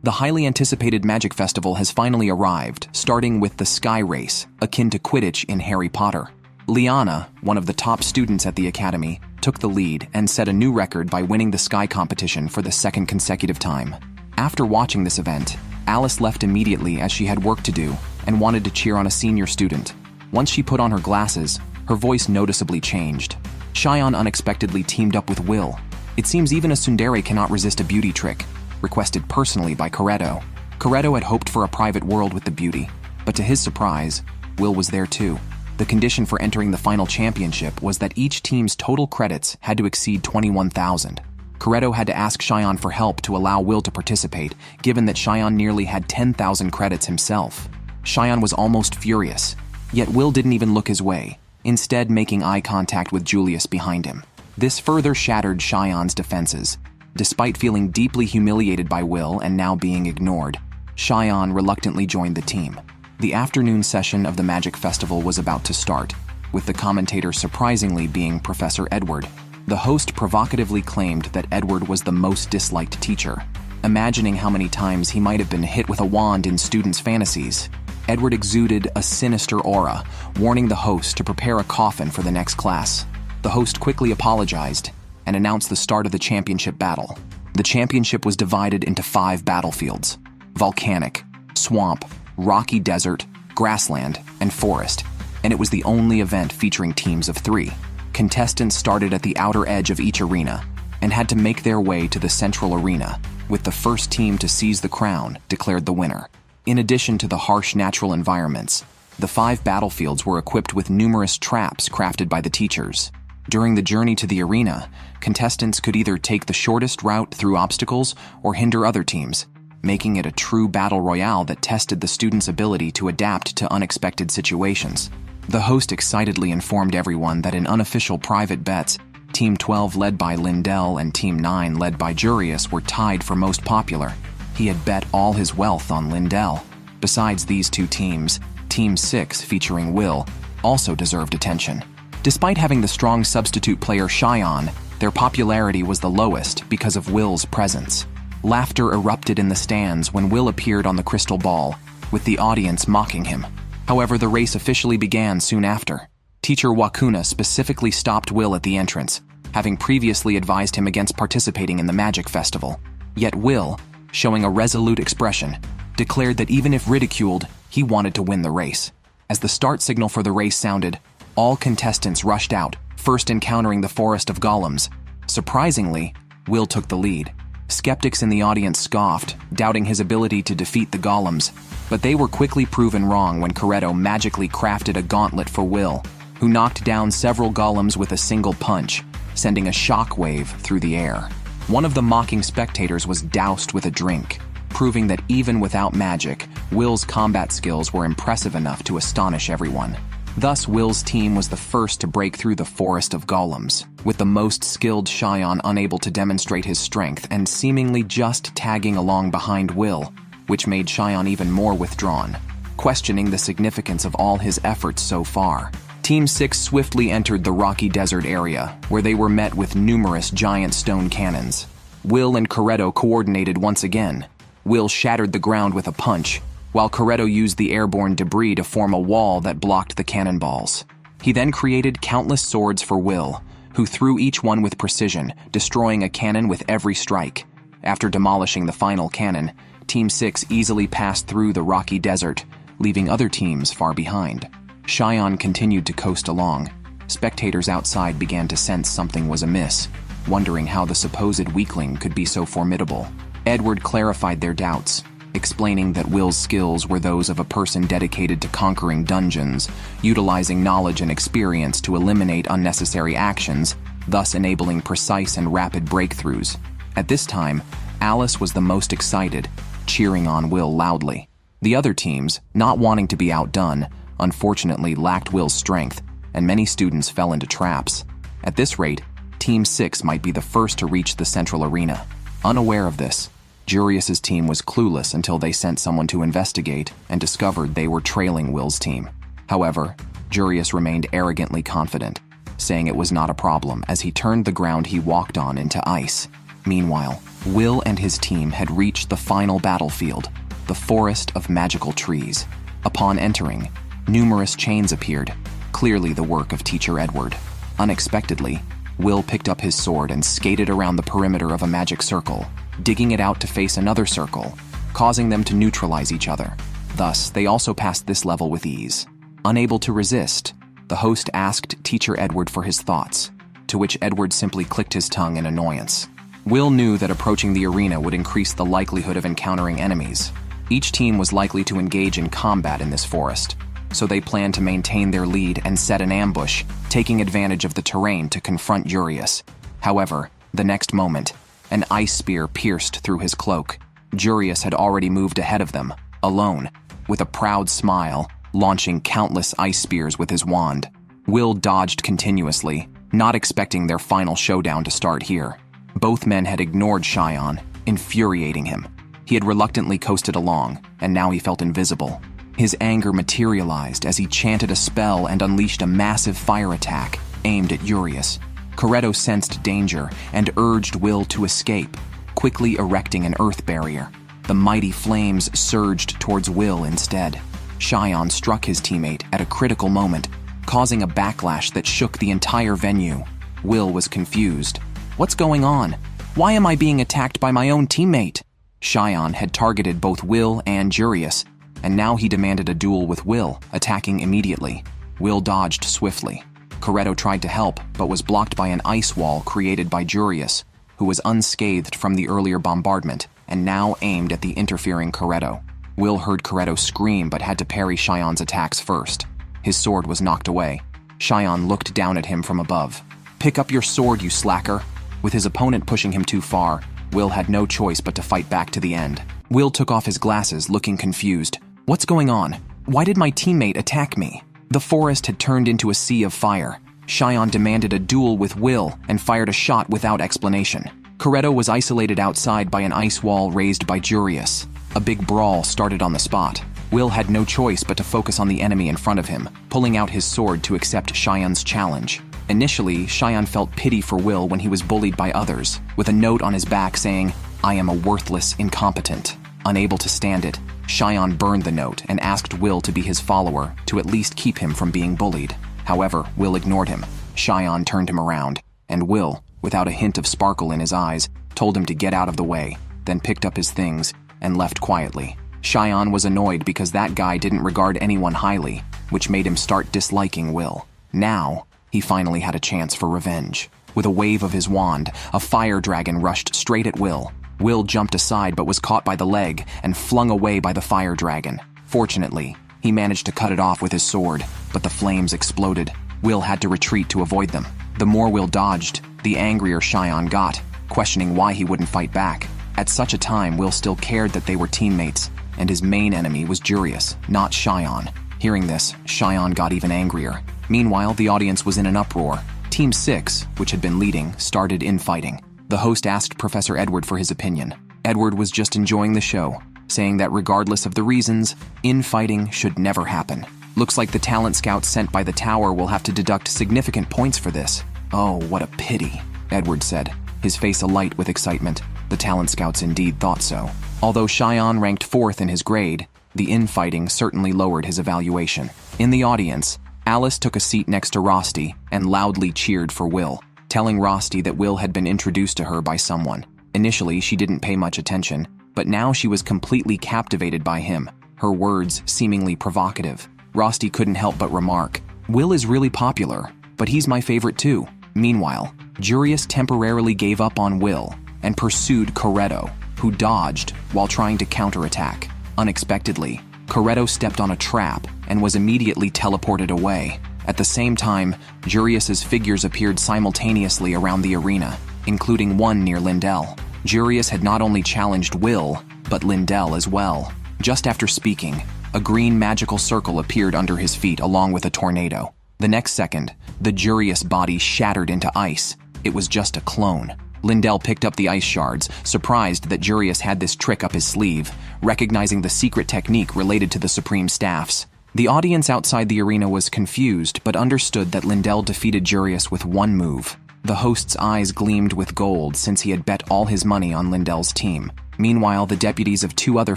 The highly anticipated magic festival has finally arrived, starting with the Sky Race, akin to Quidditch in Harry Potter. Liana, one of the top students at the academy, took the lead and set a new record by winning the Sky competition for the second consecutive time. After watching this event, Alice left immediately as she had work to do and wanted to cheer on a senior student. Once she put on her glasses, her voice noticeably changed. Cheyenne unexpectedly teamed up with Will. It seems even a tsundere cannot resist a beauty trick, requested personally by Coretto. Coretto had hoped for a private world with the beauty, but to his surprise, Will was there too. The condition for entering the final championship was that each team's total credits had to exceed 21,000. Coretto had to ask Cheyenne for help to allow Will to participate, given that Cheyenne nearly had 10,000 credits himself. Cheyenne was almost furious, yet Will didn't even look his way, instead making eye contact with Julius behind him. This further shattered Cheyenne's defenses. Despite feeling deeply humiliated by Will and now being ignored, Cheyenne reluctantly joined the team. The afternoon session of the Magic Festival was about to start, with the commentator surprisingly being Professor Edward. The host provocatively claimed that Edward was the most disliked teacher. Imagining how many times he might have been hit with a wand in students' fantasies, Edward exuded a sinister aura, warning the host to prepare a coffin for the next class. The host quickly apologized and announced the start of the championship battle. The championship was divided into 5 battlefields: volcanic, swamp, rocky desert, grassland, and forest, and it was the only event featuring teams of 3. Contestants started at the outer edge of each arena and had to make their way to the central arena, with the first team to seize the crown declared the winner. In addition to the harsh natural environments, The 5 battlefields were equipped with numerous traps crafted by the teachers. During the journey to the arena, contestants could either take the shortest route through obstacles or hinder other teams, making it a true battle royale that tested the students' ability to adapt to unexpected situations. The host excitedly informed everyone that in unofficial private bets, Team 12 led by Lindell and Team 9 led by Jurius were tied for most popular. He had bet all his wealth on Lindell. Besides these two teams, Team 6, featuring Will, also deserved attention. Despite having the strong substitute player Cheyenne, their popularity was the lowest because of Will's presence. Laughter erupted in the stands when Will appeared on the crystal ball, with the audience mocking him. However, the race officially began soon after. Teacher Wakuna specifically stopped Will at the entrance, having previously advised him against participating in the Magic Festival. Yet Will, showing a resolute expression, declared that even if ridiculed, he wanted to win the race. As the start signal for the race sounded, all contestants rushed out, first encountering the forest of golems. Surprisingly, Will took the lead. Skeptics in the audience scoffed, doubting his ability to defeat the golems, but they were quickly proven wrong when Corretto magically crafted a gauntlet for Will, who knocked down several golems with a single punch, sending a shockwave through the air. One of the mocking spectators was doused with a drink, proving that even without magic, Will's combat skills were impressive enough to astonish everyone. Thus, Will's team was the first to break through the forest of golems, with the most skilled Cheyenne unable to demonstrate his strength and seemingly just tagging along behind Will, which made Cheyenne even more withdrawn, questioning the significance of all his efforts so far. Team 6 swiftly entered the rocky desert area, where they were met with numerous giant stone cannons. Will and Corretto coordinated once again. Will shattered the ground with a punch, while Corretto used the airborne debris to form a wall that blocked the cannonballs. He then created countless swords for Will, who threw each one with precision, destroying a cannon with every strike. After demolishing the final cannon, Team 6 easily passed through the rocky desert, leaving other teams far behind. Cheyenne continued to coast along. Spectators outside began to sense something was amiss, wondering how the supposed weakling could be so formidable. Edward clarified their doubts, explaining that Will's skills were those of a person dedicated to conquering dungeons, utilizing knowledge and experience to eliminate unnecessary actions, thus enabling precise and rapid breakthroughs. At this time, Alice was the most excited, cheering on Will loudly. The other teams, not wanting to be outdone, unfortunately lacked Will's strength, and many students fell into traps. At this rate, Team 6 might be the first to reach the central arena. Unaware of this, Jurius's team was clueless until they sent someone to investigate and discovered they were trailing Will's team. However, Jurius remained arrogantly confident, saying it was not a problem as he turned the ground he walked on into ice. Meanwhile, Will and his team had reached the final battlefield, the Forest of Magical Trees. Upon entering, numerous chains appeared, clearly the work of Teacher Edward. Unexpectedly, Will picked up his sword and skated around the perimeter of a magic circle, digging it out to face another circle, causing them to neutralize each other. Thus, they also passed this level with ease. Unable to resist, the host asked Teacher Edward for his thoughts, to which Edward simply clicked his tongue in annoyance. Will knew that approaching the arena would increase the likelihood of encountering enemies. Each team was likely to engage in combat in this forest, so they planned to maintain their lead and set an ambush, taking advantage of the terrain to confront Jurius. However, the next moment, an ice spear pierced through his cloak. Jurius had already moved ahead of them, alone, with a proud smile, launching countless ice spears with his wand. Will dodged continuously, not expecting their final showdown to start here. Both men had ignored Cheyenne, infuriating him. He had reluctantly coasted along, and now he felt invisible. His anger materialized as he chanted a spell and unleashed a massive fire attack aimed at Jurius. Corretto sensed danger and urged Will to escape, quickly erecting an earth barrier. The mighty flames surged towards Will instead. Cheyenne struck his teammate at a critical moment, causing a backlash that shook the entire venue. Will was confused. What's going on? Why am I being attacked by my own teammate? Cheyenne had targeted both Will and Jurius, and now he demanded a duel with Will, attacking immediately. Will dodged swiftly. Corretto tried to help, but was blocked by an ice wall created by Jurius, who was unscathed from the earlier bombardment and now aimed at the interfering Corretto. Will heard Coretto scream but had to parry Cheyon's attacks first. His sword was knocked away. Cheyon looked down at him from above. "Pick up your sword, you slacker." With his opponent pushing him too far, Will had no choice but to fight back to the end. Will took off his glasses, looking confused. "What's going on? Why did my teammate attack me?" The forest had turned into a sea of fire. Cheyon demanded a duel with Will and fired a shot without explanation. Coretto was isolated outside by an ice wall raised by Jurius. A big brawl started on the spot. Will had no choice but to focus on the enemy in front of him, pulling out his sword to accept Cheyon's challenge. Initially, Cheyon felt pity for Will when he was bullied by others, with a note on his back saying, "I am a worthless incompetent." Unable to stand it, Cheyon burned the note and asked Will to be his follower to at least keep him from being bullied. However, Will ignored him. Cheyon turned him around, and Will, without a hint of sparkle in his eyes, told him to get out of the way, then picked up his things and left quietly. Cheyon was annoyed because that guy didn't regard anyone highly, which made him start disliking Will. Now, he finally had a chance for revenge. With a wave of his wand, a fire dragon rushed straight at Will. Will jumped aside but was caught by the leg and flung away by the fire dragon. Fortunately, he managed to cut it off with his sword, but the flames exploded. Will had to retreat to avoid them. The more Will dodged, the angrier Cheyon got, questioning why he wouldn't fight back. At such a time, Will still cared that they were teammates, and his main enemy was Jurius, not Cheyon. Hearing this, Cheyon got even angrier. Meanwhile, the audience was in an uproar. Team 6, which had been leading, started infighting. The host asked Professor Edward for his opinion. Edward was just enjoying the show, saying that regardless of the reasons, infighting should never happen. "Looks like the talent scouts sent by the tower will have to deduct significant points for this." "Oh, what a pity," Edward said, his face alight with excitement. The talent scouts indeed thought so. Although Cheyon ranked 4th in his grade, the infighting certainly lowered his evaluation. In the audience, Alice took a seat next to Rosti and loudly cheered for Will, telling Rosti that Will had been introduced to her by someone. Initially, she didn't pay much attention, but now she was completely captivated by him, her words seemingly provocative. Rosti couldn't help but remark, "Will is really popular, but he's my favorite too." Meanwhile, Jurius temporarily gave up on Will and pursued Coretto, who dodged while trying to counterattack. Unexpectedly, Coretto stepped on a trap and was immediately teleported away. At the same time, Jurius's figures appeared simultaneously around the arena, including one near Lindell. Jurius had not only challenged Will, but Lindell as well. Just after speaking, a green magical circle appeared under his feet along with a tornado. The next second, the Jurius body shattered into ice. It was just a clone. Lindell picked up the ice shards, surprised that Jurius had this trick up his sleeve, recognizing the secret technique related to the Supreme Staffs. The audience outside the arena was confused, but understood that Lindell defeated Jurius with one move. The host's eyes gleamed with gold since he had bet all his money on Lindell's team. Meanwhile, the deputies of 2 other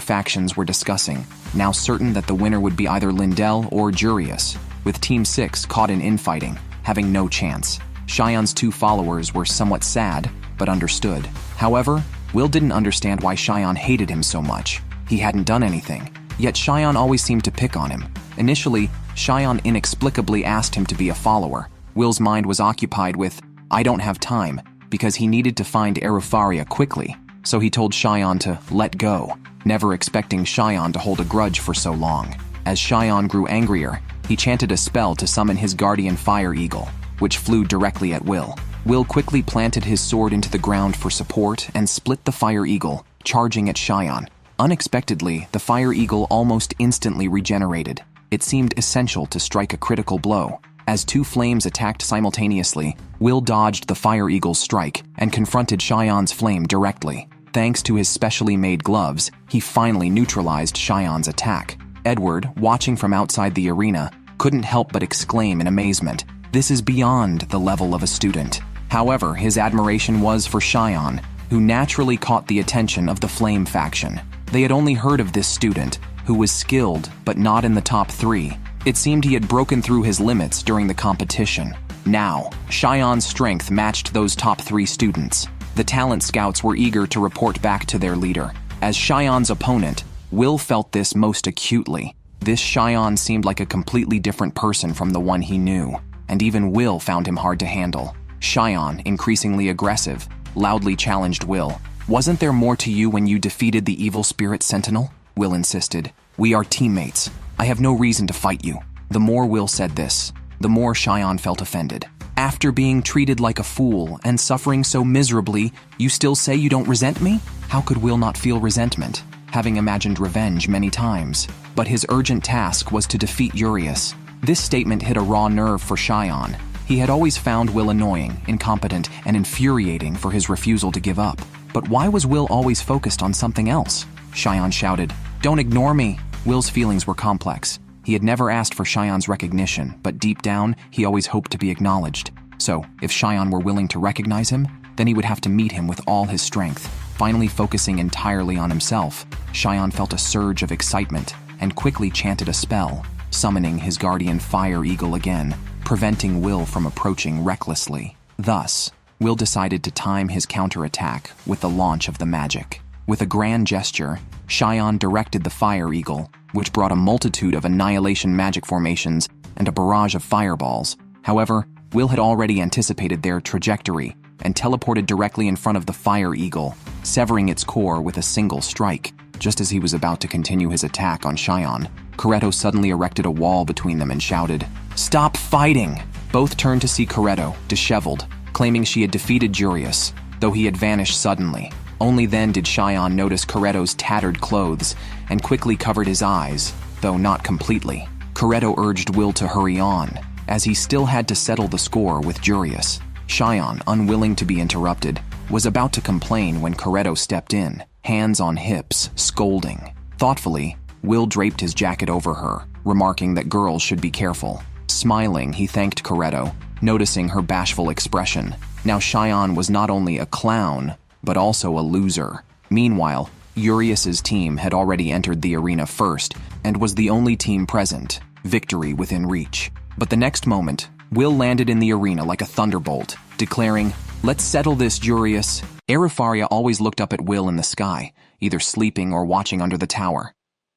factions were discussing, now certain that the winner would be either Lindell or Jurius, with Team 6 caught in infighting, having no chance. Cheyon's 2 followers were somewhat sad, but understood. However, Will didn't understand why Cheyon hated him so much. He hadn't done anything, yet Cheyon always seemed to pick on him. Initially, Cheyon inexplicably asked him to be a follower. Will's mind was occupied with, "I don't have time," because he needed to find Araria quickly, so he told Cheyon to let go, never expecting Cheyon to hold a grudge for so long. As Cheyon grew angrier, he chanted a spell to summon his guardian fire eagle, which flew directly at Will. Will quickly planted his sword into the ground for support and split the fire eagle, charging at Cheyon. Unexpectedly, the fire eagle almost instantly regenerated. It seemed essential to strike a critical blow. As 2 flames attacked simultaneously, Will dodged the fire eagle's strike and confronted Cheyon's flame directly. Thanks to his specially made gloves, he finally neutralized Cheyon's attack. Edward, watching from outside the arena, couldn't help but exclaim in amazement, "This is beyond the level of a student." However, his admiration was for Cheyon, who naturally caught the attention of the Flame faction. They had only heard of this student, who was skilled but not in the top 3. It seemed he had broken through his limits during the competition. Now, Cheyon's strength matched those top 3 students. The talent scouts were eager to report back to their leader. As Cheyon's opponent, Will felt this most acutely. This Cheyon seemed like a completely different person from the one he knew, and even Will found him hard to handle. Cheyon, increasingly aggressive, loudly challenged Will. "Wasn't there more to you when you defeated the evil spirit sentinel?" Will insisted. "We are teammates. I have no reason to fight you." The more Will said this, the more Cheyenne felt offended. "After being treated like a fool and suffering so miserably, you still say you don't resent me?" How could Will not feel resentment, having imagined revenge many times? But his urgent task was to defeat Jurius. This statement hit a raw nerve for Cheyenne. He had always found Will annoying, incompetent, and infuriating for his refusal to give up. But why was Will always focused on something else? Cheyenne shouted, "Don't ignore me!" Will's feelings were complex. He had never asked for Cheyenne's recognition, but deep down, he always hoped to be acknowledged. So, if Cheyenne were willing to recognize him, then he would have to meet him with all his strength. Finally focusing entirely on himself, Cheyenne felt a surge of excitement and quickly chanted a spell, summoning his guardian fire eagle again, preventing Will from approaching recklessly. Thus, Will decided to time his counterattack with the launch of the magic. With a grand gesture, Cheyenne directed the fire eagle, which brought a multitude of annihilation magic formations and a barrage of fireballs. However, Will had already anticipated their trajectory and teleported directly in front of the fire eagle, severing its core with a single strike. Just as he was about to continue his attack on Cheyenne, Coretto suddenly erected a wall between them and shouted, "Stop fighting!" Both turned to see Coretto, disheveled, claiming she had defeated Jurius, though he had vanished suddenly. Only then did Cheyenne notice Coretto's tattered clothes and quickly covered his eyes, though not completely. Coretto urged Will to hurry on, as he still had to settle the score with Jurius. Cheyenne, unwilling to be interrupted, was about to complain when Coretto stepped in, hands on hips, scolding. Thoughtfully, Will draped his jacket over her, remarking that girls should be careful. Smiling, he thanked Coretto, noticing her bashful expression. Now Cheyenne was not only a clown, but also a loser. Meanwhile, Jurius's team had already entered the arena first and was the only team present, victory within reach. But the next moment, Will landed in the arena like a thunderbolt, declaring, "Let's settle this, Jurius." Araria always looked up at Will in the sky, either sleeping or watching under the tower.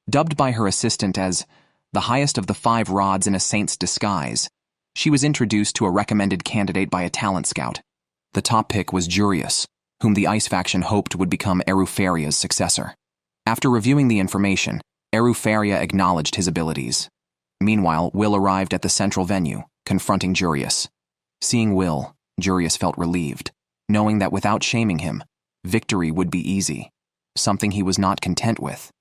Dubbed by her assistant as the highest of the 5 rods in a saint's disguise, she was introduced to a recommended candidate by a talent scout. The top pick was Jurius, whom the Ice faction hoped would become Araria's successor. After reviewing the information, Araria acknowledged his abilities. Meanwhile, Will arrived at the central venue, confronting Jurius. Seeing Will, Jurius felt relieved, knowing that without shaming him, victory would be easy, something he was not content with.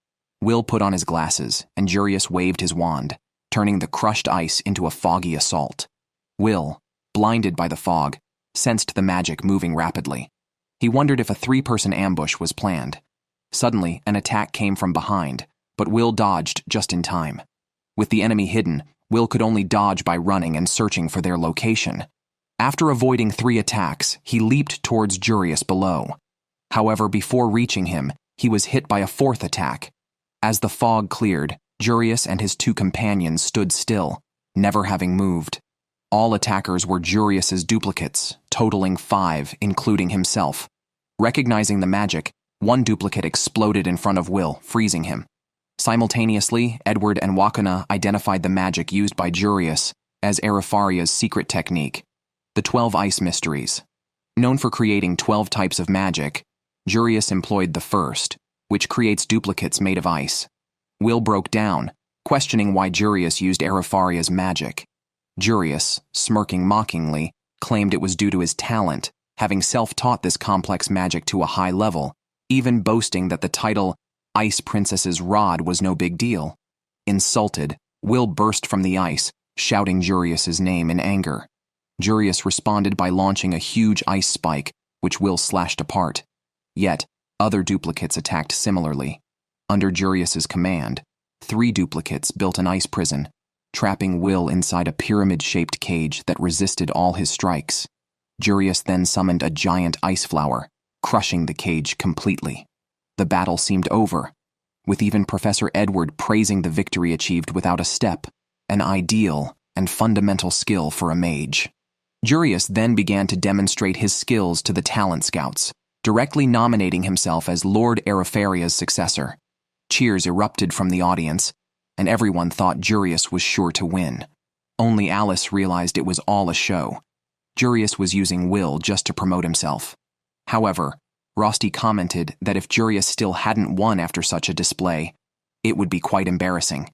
Will put on his glasses, and Jurius waved his wand, turning the crushed ice into a foggy assault. Will, blinded by the fog, sensed the magic moving rapidly. He wondered if a 3-person ambush was planned. Suddenly, an attack came from behind, but Will dodged just in time. With the enemy hidden, Will could only dodge by running and searching for their location. After avoiding 3 attacks, he leaped towards Jurius below. However, before reaching him, he was hit by a 4th attack. As the fog cleared, Jurius and his 2 companions stood still, never having moved. All attackers were Jurius's duplicates, totaling 5, including himself. Recognizing the magic, 1 duplicate exploded in front of Will, freezing him. Simultaneously, Edward and Wakana identified the magic used by Jurius as Araria's secret technique, the 12 Ice Mysteries. Known for creating 12 types of magic, Jurius employed the first, which creates duplicates made of ice. Will broke down, questioning why Jurius used Araria's magic. Jurius, smirking mockingly, claimed it was due to his talent, having self-taught this complex magic to a high level, even boasting that the title Ice Princess's Rod was no big deal. Insulted, Will burst from the ice, shouting Jurius's name in anger. Jurius responded by launching a huge ice spike, which Will slashed apart. Yet, other duplicates attacked similarly. Under Jurius's command, 3 duplicates built an ice prison, trapping Will inside a pyramid-shaped cage that resisted all his strikes. Jurius then summoned a giant ice flower, crushing the cage completely. The battle seemed over, with even Professor Edward praising the victory achieved without a step, an ideal and fundamental skill for a mage. Jurius then began to demonstrate his skills to the talent scouts, directly nominating himself as Lord Araria's successor. Cheers erupted from the audience, and everyone thought Jurius was sure to win. Only Alice realized it was all a show. Jurius was using Will just to promote himself. However, Rosti commented that if Jurius still hadn't won after such a display, It would be quite embarrassing.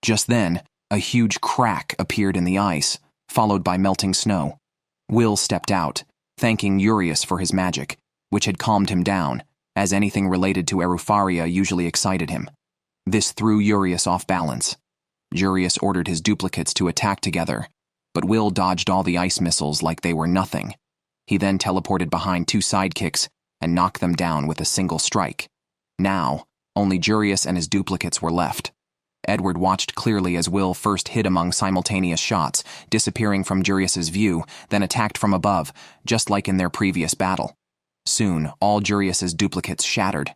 Just then, a huge crack appeared in the ice, followed by melting snow. Will stepped out, thanking Jurius for his magic, which had calmed him down, as anything related to Araria usually excited him. This threw Jurius off balance. Jurius ordered his duplicates to attack together, but Will dodged all the ice missiles like they were nothing. He then teleported behind two sidekicks and knocked them down with a single strike. Now, only Jurius and his duplicates were left. Edward watched clearly as Will first hit among simultaneous shots, disappearing from Jurius's view, then attacked from above, just like in their previous battle. Soon, all Jurius's duplicates shattered.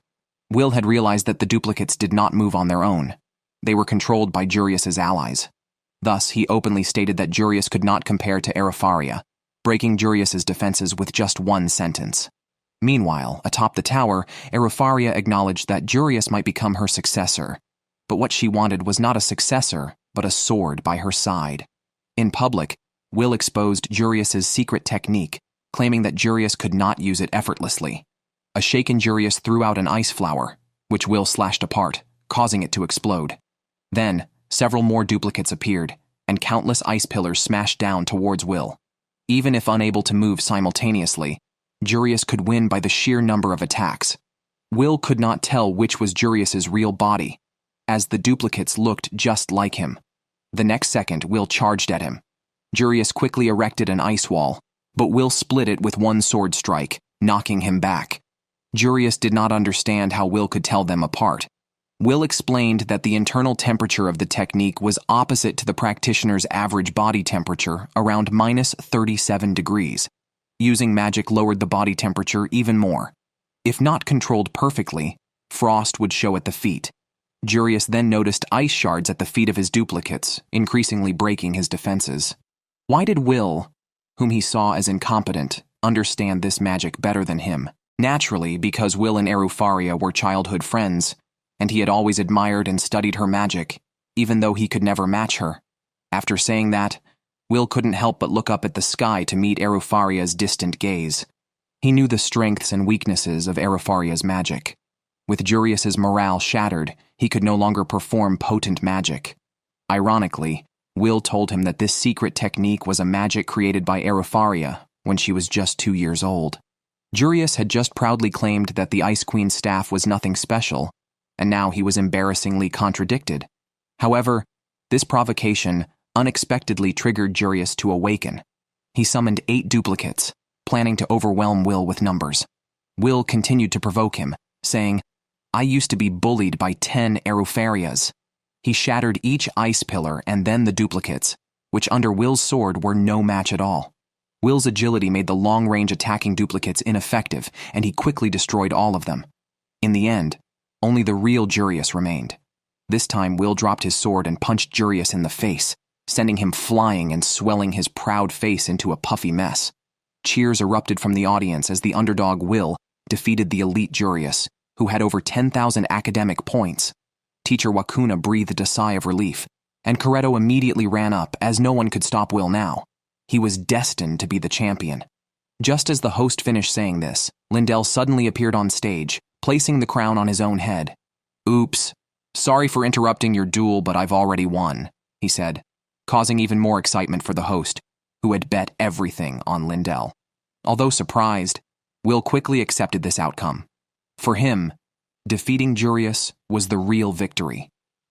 Will had realized that the duplicates did not move on their own. They were controlled by Jurius's allies. Thus, he openly stated that Jurius could not compare to Araria, breaking Jurius's defenses with just one sentence. Meanwhile, atop the tower, Araria acknowledged that Jurius might become her successor, but what she wanted was not a successor, but a sword by her side. In public, Will exposed Jurius's secret technique, claiming that Jurius could not use it effortlessly. A shaken Jurius threw out an ice flower, which Will slashed apart, causing it to explode. Then, several more duplicates appeared, and countless ice pillars smashed down towards Will. Even if unable to move simultaneously, Jurius could win by the sheer number of attacks. Will could not tell which was Jurius's real body, as the duplicates looked just like him. The next second, Will charged at him. Jurius quickly erected an ice wall, but Will split it with one sword strike, knocking him back. Jurius did not understand how Will could tell them apart. Will explained that the internal temperature of the technique was opposite to the practitioner's average body temperature, around -37 degrees. Using magic lowered the body temperature even more. If not controlled perfectly, frost would show at the feet. Jurius then noticed ice shards at the feet of his duplicates, increasingly breaking his defenses. Why did Will, whom he saw as incompetent, understand this magic better than him? Naturally, because Will and Araria were childhood friends, and he had always admired and studied her magic, even though he could never match her. After saying that, Will couldn't help but look up at the sky to meet Araria's distant gaze. He knew the strengths and weaknesses of Araria's magic. With Jurius's morale shattered, he could no longer perform potent magic. Ironically, Will told him that this secret technique was a magic created by Araria when she was just 2 years old. Jurius had just proudly claimed that the Ice Queen's staff was nothing special, and now he was embarrassingly contradicted. However, this provocation unexpectedly triggered Jurius to awaken. He summoned 8 duplicates, planning to overwhelm Will with numbers. Will continued to provoke him, saying, "I used to be bullied by 10 Ararias." He shattered each ice pillar and then the duplicates, which under Will's sword were no match at all. Will's agility made the long-range attacking duplicates ineffective, and he quickly destroyed all of them. In the end, only the real Jurius remained. This time, Will dropped his sword and punched Jurius in the face, sending him flying and swelling his proud face into a puffy mess. Cheers erupted from the audience as the underdog Will defeated the elite Jurius, who had over 10,000 academic points. Teacher Wakuna breathed a sigh of relief, and Coretto immediately ran up as no one could stop Will now. He was destined to be the champion. Just as the host finished saying this, Lindell suddenly appeared on stage, placing the crown on his own head. "Oops. Sorry for interrupting your duel, but I've already won," he said, causing even more excitement for the host, who had bet everything on Lindell. Although surprised, Will quickly accepted this outcome. For him, defeating Jurius was the real victory.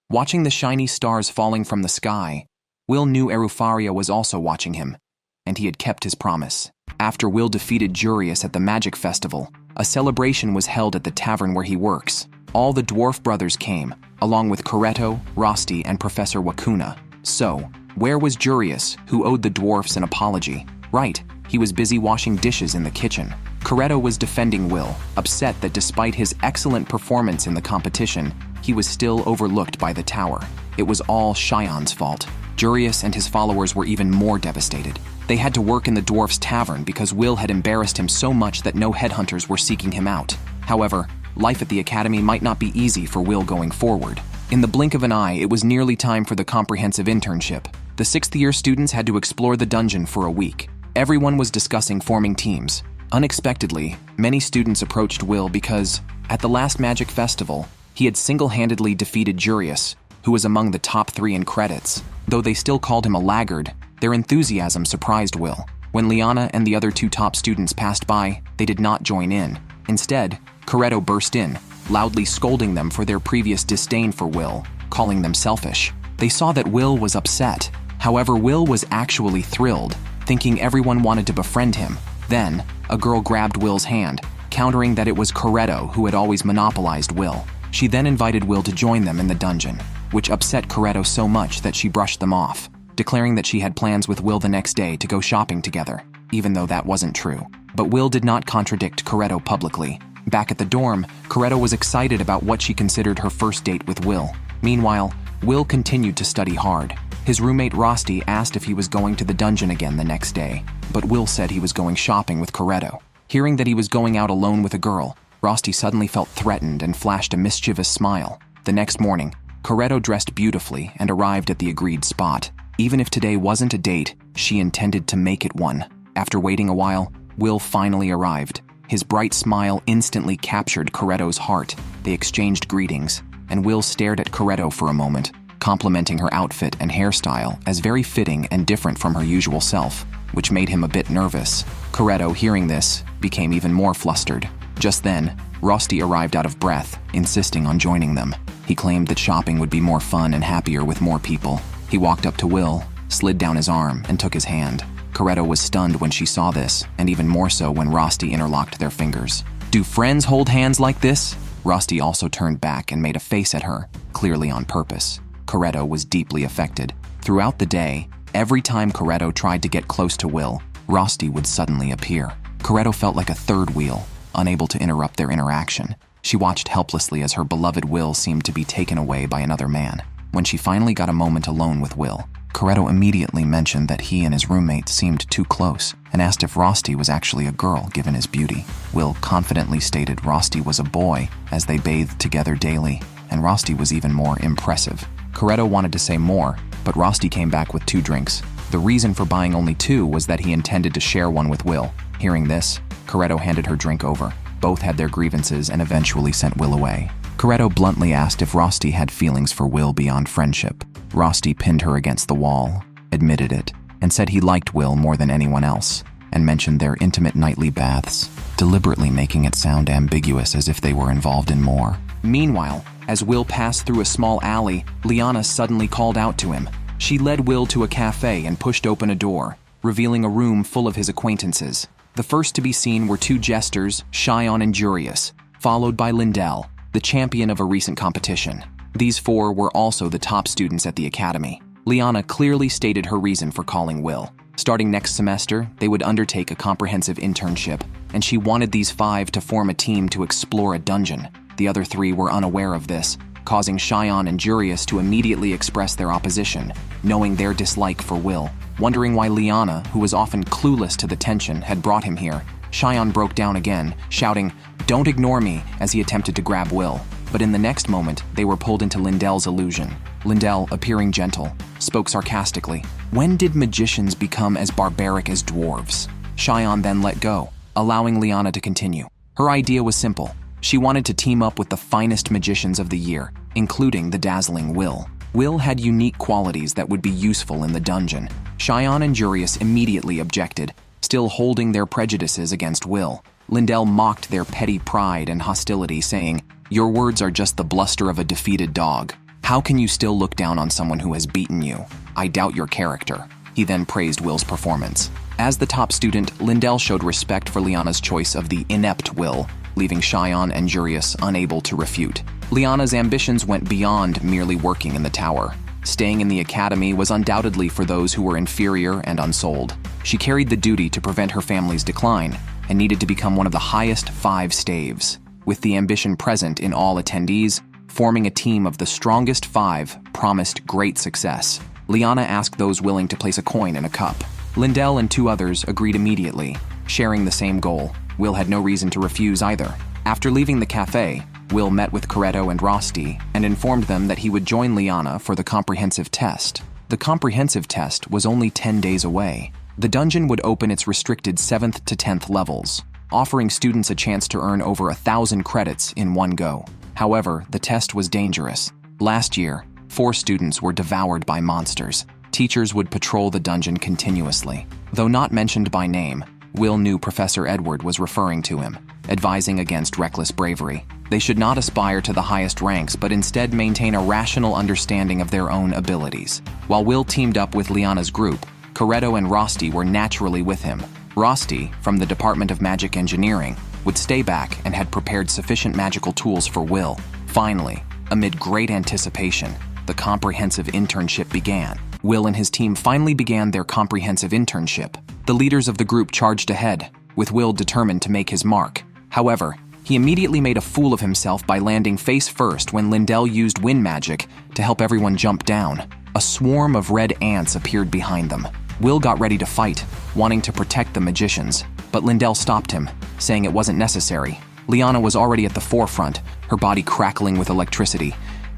Watching the shiny stars falling from the sky, Will knew Araria was also watching him, and he had kept his promise. After Will defeated Jurius at the Magic Festival, a celebration was held at the tavern where he works. All the dwarf brothers came, along with Coretto, Rosti, and Professor Wakuna. So, where was Jurius, who owed the dwarfs an apology? Right, he was busy washing dishes in the kitchen. Coretto was defending Will, upset that despite his excellent performance in the competition, he was still overlooked by the tower. It was all Cheyenne's fault. Jurius and his followers were even more devastated. They had to work in the dwarf's tavern because Will had embarrassed him so much that no headhunters were seeking him out. However, life at the academy might not be easy for Will going forward. In the blink of an eye, it was nearly time for the comprehensive internship. The 6th-year students had to explore the dungeon for a week. Everyone was discussing forming teams. Unexpectedly, many students approached Will because, at the last Magic Festival, He had single-handedly defeated Jurius, who was among the top 3 in credits. Though they still called him a laggard, their enthusiasm surprised Will. When Liana and the other 2 top students passed by, they did not join in. Instead, Coretto burst in, loudly scolding them for their previous disdain for Will, calling them selfish. They saw that Will was upset. However, Will was actually thrilled, thinking everyone wanted to befriend him. Then, a girl grabbed Will's hand, countering that it was Coretto who had always monopolized Will. She then invited Will to join them in the dungeon, which upset Coretto so much that she brushed them off, declaring that she had plans with Will the next day to go shopping together, even though that wasn't true. But Will did not contradict Coretto publicly. Back at the dorm, Coretto was excited about what she considered her first date with Will. Meanwhile, Will continued to study hard. His roommate Rosti asked if he was going to the dungeon again the next day, but Will said he was going shopping with Coretto. Hearing that he was going out alone with a girl, Rosti suddenly felt threatened and flashed a mischievous smile. The next morning, Coretto dressed beautifully and arrived at the agreed spot. Even if today wasn't a date, she intended to make it one. After waiting a while, Will finally arrived. His bright smile instantly captured Coretto's heart. They exchanged greetings, and Will stared at Coretto for a moment, complimenting her outfit and hairstyle as very fitting and different from her usual self, which made him a bit nervous. Coretto, hearing this, became even more flustered. Just then, Rosti arrived out of breath, insisting on joining them. He claimed that shopping would be more fun and happier with more people. He walked up to Will, slid down his arm, and took his hand. Coretto was stunned when she saw this, and even more so when Rosti interlocked their fingers. "Do friends hold hands like this?" Rosti also turned back and made a face at her, clearly on purpose. Coretto was deeply affected. Throughout the day, every time Coretto tried to get close to Will, Rosti would suddenly appear. Coretto felt like a third wheel, unable to interrupt their interaction. She watched helplessly as her beloved Will seemed to be taken away by another man. When she finally got a moment alone with Will, Coretto immediately mentioned that he and his roommate seemed too close and asked if Rosti was actually a girl given his beauty. Will confidently stated Rosti was a boy as they bathed together daily, and Rosti was even more impressive. Coretto wanted to say more, but Rosti came back with 2 drinks. The reason for buying only 2 was that he intended to share one with Will. Hearing this, Coretto handed her drink over. Both had their grievances and eventually sent Will away. Coretto bluntly asked if Rosti had feelings for Will beyond friendship. Rosti pinned her against the wall, admitted it, and said he liked Will more than anyone else, and mentioned their intimate nightly baths, deliberately making it sound ambiguous as if they were involved in more. Meanwhile, as Will passed through a small alley, Liana suddenly called out to him. She led Will to a cafe and pushed open a door, revealing a room full of his acquaintances. The first to be seen were 2 jesters, Shion and Jurius, followed by Lindell, the champion of a recent competition. These 4 were also the top students at the academy. Liana clearly stated her reason for calling Will. Starting next semester, they would undertake a comprehensive internship, and she wanted these 5 to form a team to explore a dungeon. The other 3 were unaware of this, causing Shion and Jurius to immediately express their opposition, knowing their dislike for Will. Wondering why Liana, who was often clueless to the tension, had brought him here, Shion broke down again, shouting, "Don't ignore me," as he attempted to grab Will. But in the next moment, they were pulled into Lindell's illusion. Lindell, appearing gentle, spoke sarcastically. "When did magicians become as barbaric as dwarves?" Shion then let go, allowing Liana to continue. Her idea was simple. She wanted to team up with the finest magicians of the year, including the dazzling Will. Will had unique qualities that would be useful in the dungeon. Shion and Jurius immediately objected, still holding their prejudices against Will. Lindell mocked their petty pride and hostility, saying, "Your words are just the bluster of a defeated dog. How can you still look down on someone who has beaten you? I doubt your character." He then praised Will's performance. As the top student, Lindell showed respect for Liana's choice of the inept Will, leaving Shion and Jurius unable to refute. Liana's ambitions went beyond merely working in the tower. Staying in the academy was undoubtedly for those who were inferior and unsold. She carried the duty to prevent her family's decline and needed to become one of the highest 5 staves. With the ambition present in all attendees, forming a team of the strongest 5 promised great success. Liana asked those willing to place a coin in a cup. Lindell and 2 others agreed immediately, sharing the same goal. Will had no reason to refuse either. After leaving the cafe, Will met with Coretto and Rosti and informed them that he would join Liana for the comprehensive test. The comprehensive test was only 10 days away. The dungeon would open its restricted 7th to 10th levels, offering students a chance to earn over 1,000 credits in one go. However, the test was dangerous. Last year, 4 students were devoured by monsters. Teachers would patrol the dungeon continuously. Though not mentioned by name, Will knew Professor Edward was referring to him, advising against reckless bravery. They should not aspire to the highest ranks, but instead maintain a rational understanding of their own abilities. While Will teamed up with Liana's group, Coretto and Rosti were naturally with him. Rosti, from the Department of Magic Engineering, would stay back and had prepared sufficient magical tools for Will. Finally, amid great anticipation, the comprehensive internship began. Will and his team finally began their comprehensive internship. The leaders of the group charged ahead, with Will determined to make his mark. However, he immediately made a fool of himself by landing face first when Lindell used wind magic to help everyone jump down. A swarm of red ants appeared behind them. Will got ready to fight, wanting to protect the magicians, but Lindell stopped him, saying it wasn't necessary. Liana was already at the forefront, her body crackling with electricity,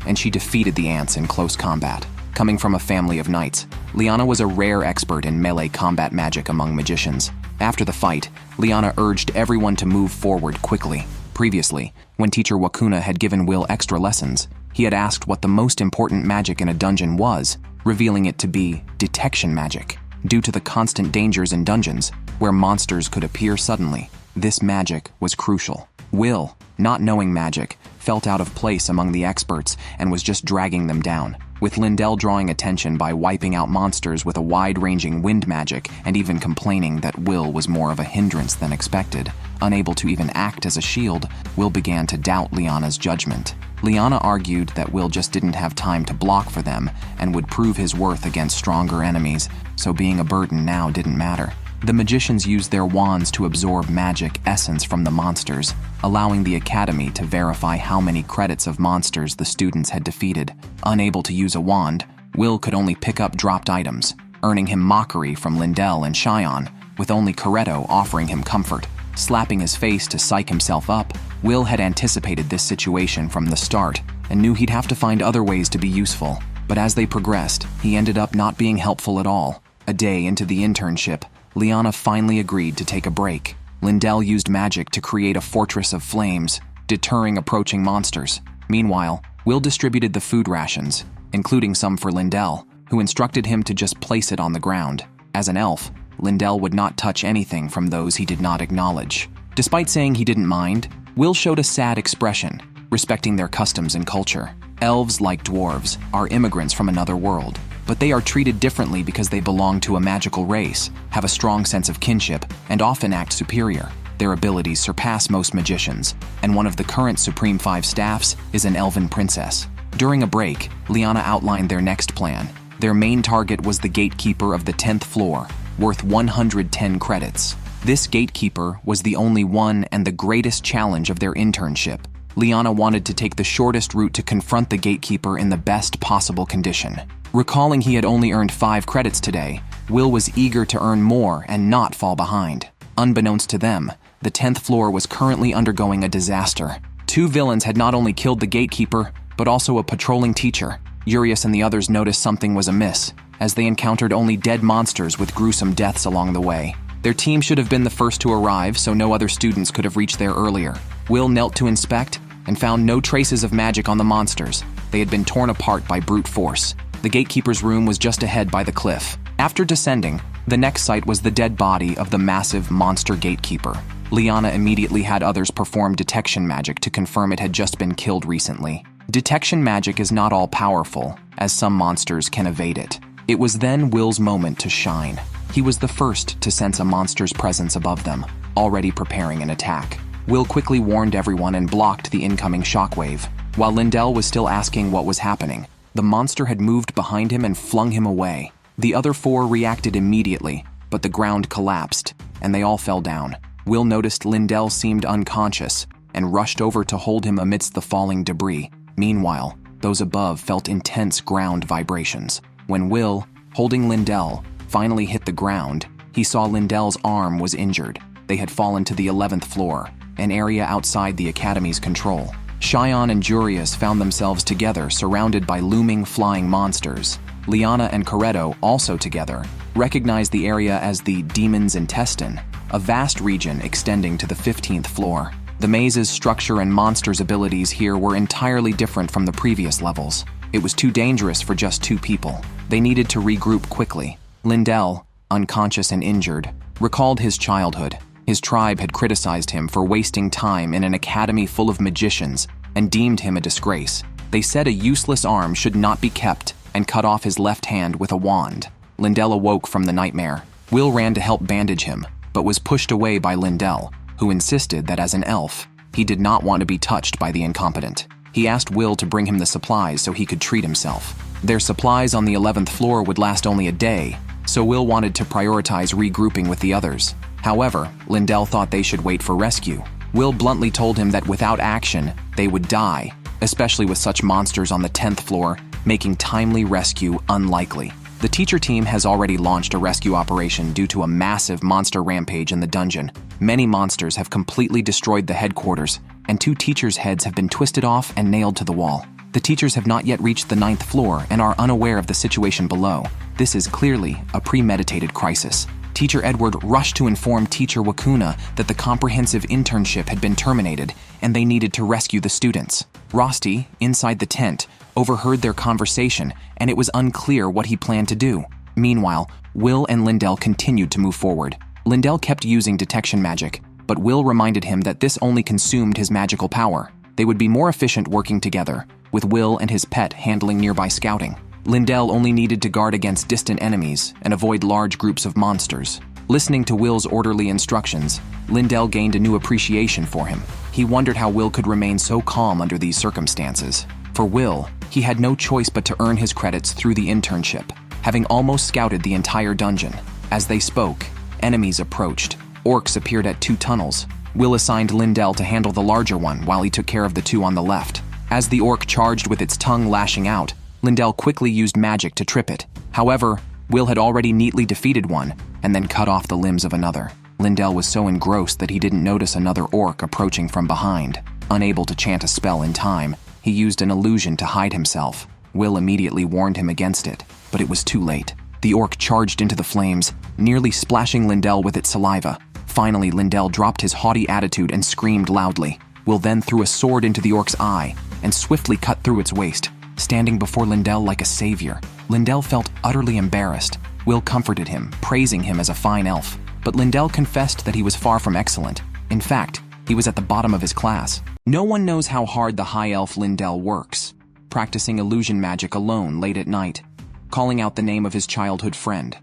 and she defeated the ants in close combat. Coming from a family of knights, Liana was a rare expert in melee combat magic among magicians. After the fight, Liana urged everyone to move forward quickly. Previously, when teacher Wakuna had given Will extra lessons, he had asked what the most important magic in a dungeon was, revealing it to be detection magic. Due to the constant dangers in dungeons, where monsters could appear suddenly, this magic was crucial. Will, not knowing magic, felt out of place among the experts and was just dragging them down, with Lindell drawing attention by wiping out monsters with a wide-ranging wind magic and even complaining that Will was more of a hindrance than expected. Unable to even act as a shield, Will began to doubt Liana's judgment. Liana argued that Will just didn't have time to block for them and would prove his worth against stronger enemies, so being a burden now didn't matter. The magicians used their wands to absorb magic essence from the monsters, allowing the academy to verify how many credits of monsters the students had defeated. Unable to use a wand, Will could only pick up dropped items, earning him mockery from Lindell and Cheyenne, with only Coretto offering him comfort. Slapping his face to psych himself up, Will had anticipated this situation from the start and knew he'd have to find other ways to be useful. But as they progressed, he ended up not being helpful at all. A day into the internship, Liana finally agreed to take a break. Lindell used magic to create a fortress of flames, deterring approaching monsters. Meanwhile, Will distributed the food rations, including some for Lindell, who instructed him to just place it on the ground. As an elf, Lindell would not touch anything from those he did not acknowledge. Despite saying he didn't mind, Will showed a sad expression, respecting their customs and culture. Elves, like dwarves, are immigrants from another world, but they are treated differently because they belong to a magical race, have a strong sense of kinship, and often act superior. Their abilities surpass most magicians, and one of the current Supreme 5 staffs is an elven princess. During a break, Liana outlined their next plan. Their main target was the gatekeeper of the 10th floor, worth 110 credits. This gatekeeper was the only one and the greatest challenge of their internship. Liana wanted to take the shortest route to confront the gatekeeper in the best possible condition. Recalling he had only earned 5 credits today, Will was eager to earn more and not fall behind. Unbeknownst to them, the 10th floor was currently undergoing a disaster. 2 villains had not only killed the gatekeeper, but also a patrolling teacher. Jurius and the others noticed something was amiss, as they encountered only dead monsters with gruesome deaths along the way. Their team should have been the first to arrive, so no other students could have reached there earlier. Will knelt to inspect and found no traces of magic on the monsters. They had been torn apart by brute force. The gatekeeper's room was just ahead by the cliff. After descending, the next sight was the dead body of the massive monster gatekeeper. Liana immediately had others perform detection magic to confirm it had just been killed recently. Detection magic is not all powerful, as some monsters can evade it. It was then Will's moment to shine. He was the first to sense a monster's presence above them, already preparing an attack. Will quickly warned everyone and blocked the incoming shockwave. While Lindell was still asking what was happening, the monster had moved behind him and flung him away. The other 4 reacted immediately, but the ground collapsed, and they all fell down. Will noticed Lindell seemed unconscious and rushed over to hold him amidst the falling debris. Meanwhile, those above felt intense ground vibrations. When Will, holding Lindell, finally hit the ground, he saw Lindell's arm was injured. They had fallen to the 11th floor, an area outside the Academy's control. Cheyenne and Jurius found themselves together, surrounded by looming flying monsters. Liana and Coretto, also together, recognized the area as the Demon's Intestine, a vast region extending to the 15th floor. The maze's structure and monsters' abilities here were entirely different from the previous levels. It was too dangerous for just 2 people. They needed to regroup quickly. Lindell, unconscious and injured, recalled his childhood. His tribe had criticized him for wasting time in an academy full of magicians and deemed him a disgrace. They said a useless arm should not be kept and cut off his left hand with a wand. Lindell awoke from the nightmare. Will ran to help bandage him, but was pushed away by Lindell, who insisted that as an elf, he did not want to be touched by the incompetent. He asked Will to bring him the supplies so he could treat himself. Their supplies on the 11th floor would last only a day, so Will wanted to prioritize regrouping with the others. However, Lindell thought they should wait for rescue. Will bluntly told him that without action, they would die, especially with such monsters on the 10th floor, making timely rescue unlikely. The teacher team has already launched a rescue operation due to a massive monster rampage in the dungeon. Many monsters have completely destroyed the headquarters, and 2 teachers' heads have been twisted off and nailed to the wall. The teachers have not yet reached the 9th floor and are unaware of the situation below. This is clearly a premeditated crisis. Teacher Edward rushed to inform Teacher Wakuna that the comprehensive internship had been terminated and they needed to rescue the students. Rosti, inside the tent, overheard their conversation and it was unclear what he planned to do. Meanwhile, Will and Lindell continued to move forward. Lindell kept using detection magic, but Will reminded him that this only consumed his magical power. They would be more efficient working together, with Will and his pet handling nearby scouting. Lindell only needed to guard against distant enemies and avoid large groups of monsters. Listening to Will's orderly instructions, Lindell gained a new appreciation for him. He wondered how Will could remain so calm under these circumstances. For Will, he had no choice but to earn his credits through the internship, having almost scouted the entire dungeon. As they spoke, enemies approached. Orcs appeared at 2 tunnels. Will assigned Lindell to handle the larger one while he took care of the 2 on the left. As the orc charged with its tongue lashing out, Lindell quickly used magic to trip it. However, Will had already neatly defeated one and then cut off the limbs of another. Lindell was so engrossed that he didn't notice another orc approaching from behind. Unable to chant a spell in time, he used an illusion to hide himself. Will immediately warned him against it, but it was too late. The orc charged into the flames, nearly splashing Lindell with its saliva. Finally, Lindell dropped his haughty attitude and screamed loudly. Will then threw a sword into the orc's eye and swiftly cut through its waist, standing before Lindell like a savior. Lindell felt utterly embarrassed. Will comforted him, praising him as a fine elf, but Lindell confessed that he was far from excellent. In fact, he was at the bottom of his class. No one knows how hard the high elf Lindell works, practicing illusion magic alone late at night, calling out the name of his childhood friend.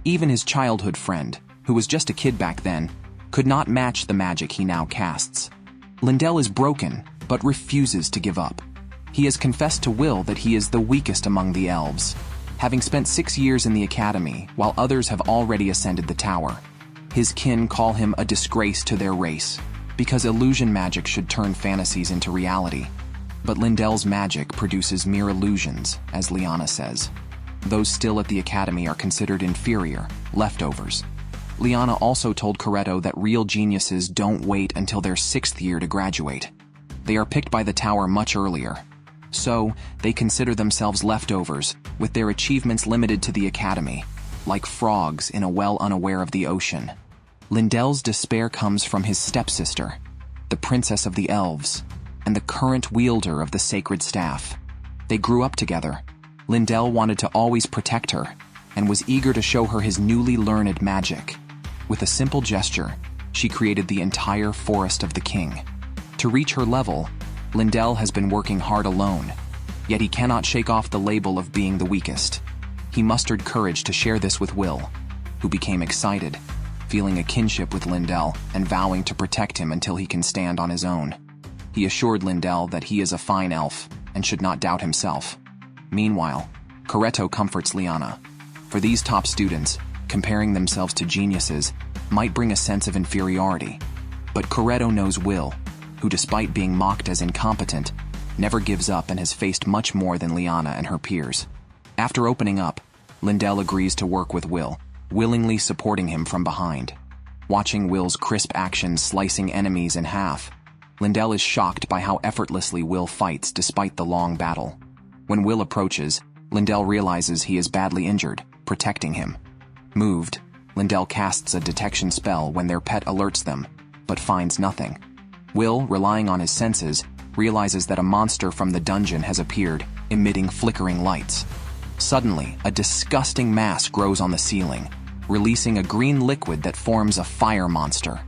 Even his childhood friend, who was just a kid back then, could not match the magic he now casts. Lindell is broken, but refuses to give up. He has confessed to Will that he is the weakest among the elves, having spent 6 years in the academy while others have already ascended the tower. His kin call him a disgrace to their race, because illusion magic should turn fantasies into reality. But Lindell's magic produces mere illusions, as Liana says. Those still at the academy are considered inferior, leftovers. Liana also told Coretto that real geniuses don't wait until their 6th year to graduate. They are picked by the tower much earlier. So, they consider themselves leftovers, with their achievements limited to the academy, like frogs in a well unaware of the ocean. Lindell's despair comes from his stepsister, the princess of the elves, and the current wielder of the sacred staff. They grew up together. Lindell wanted to always protect her, and was eager to show her his newly learned magic. With a simple gesture, she created the entire Forest of the King. To reach her level, Lindell has been working hard alone, yet he cannot shake off the label of being the weakest. He mustered courage to share this with Will, who became excited, feeling a kinship with Lindell and vowing to protect him until he can stand on his own. He assured Lindell that he is a fine elf and should not doubt himself. Meanwhile, Coretto comforts Liana. For these top students, comparing themselves to geniuses might bring a sense of inferiority. But Coretto knows Will, who despite being mocked as incompetent, never gives up and has faced much more than Liana and her peers. After opening up, Lindell agrees to work with Will, willingly supporting him from behind. Watching Will's crisp actions slicing enemies in half, Lindell is shocked by how effortlessly Will fights despite the long battle. When Will approaches, Lindell realizes he is badly injured, protecting him. Moved, Lindell casts a detection spell when their pet alerts them, but finds nothing. Will, relying on his senses, realizes that a monster from the dungeon has appeared, emitting flickering lights. Suddenly, a disgusting mass grows on the ceiling, releasing a green liquid that forms a fire monster.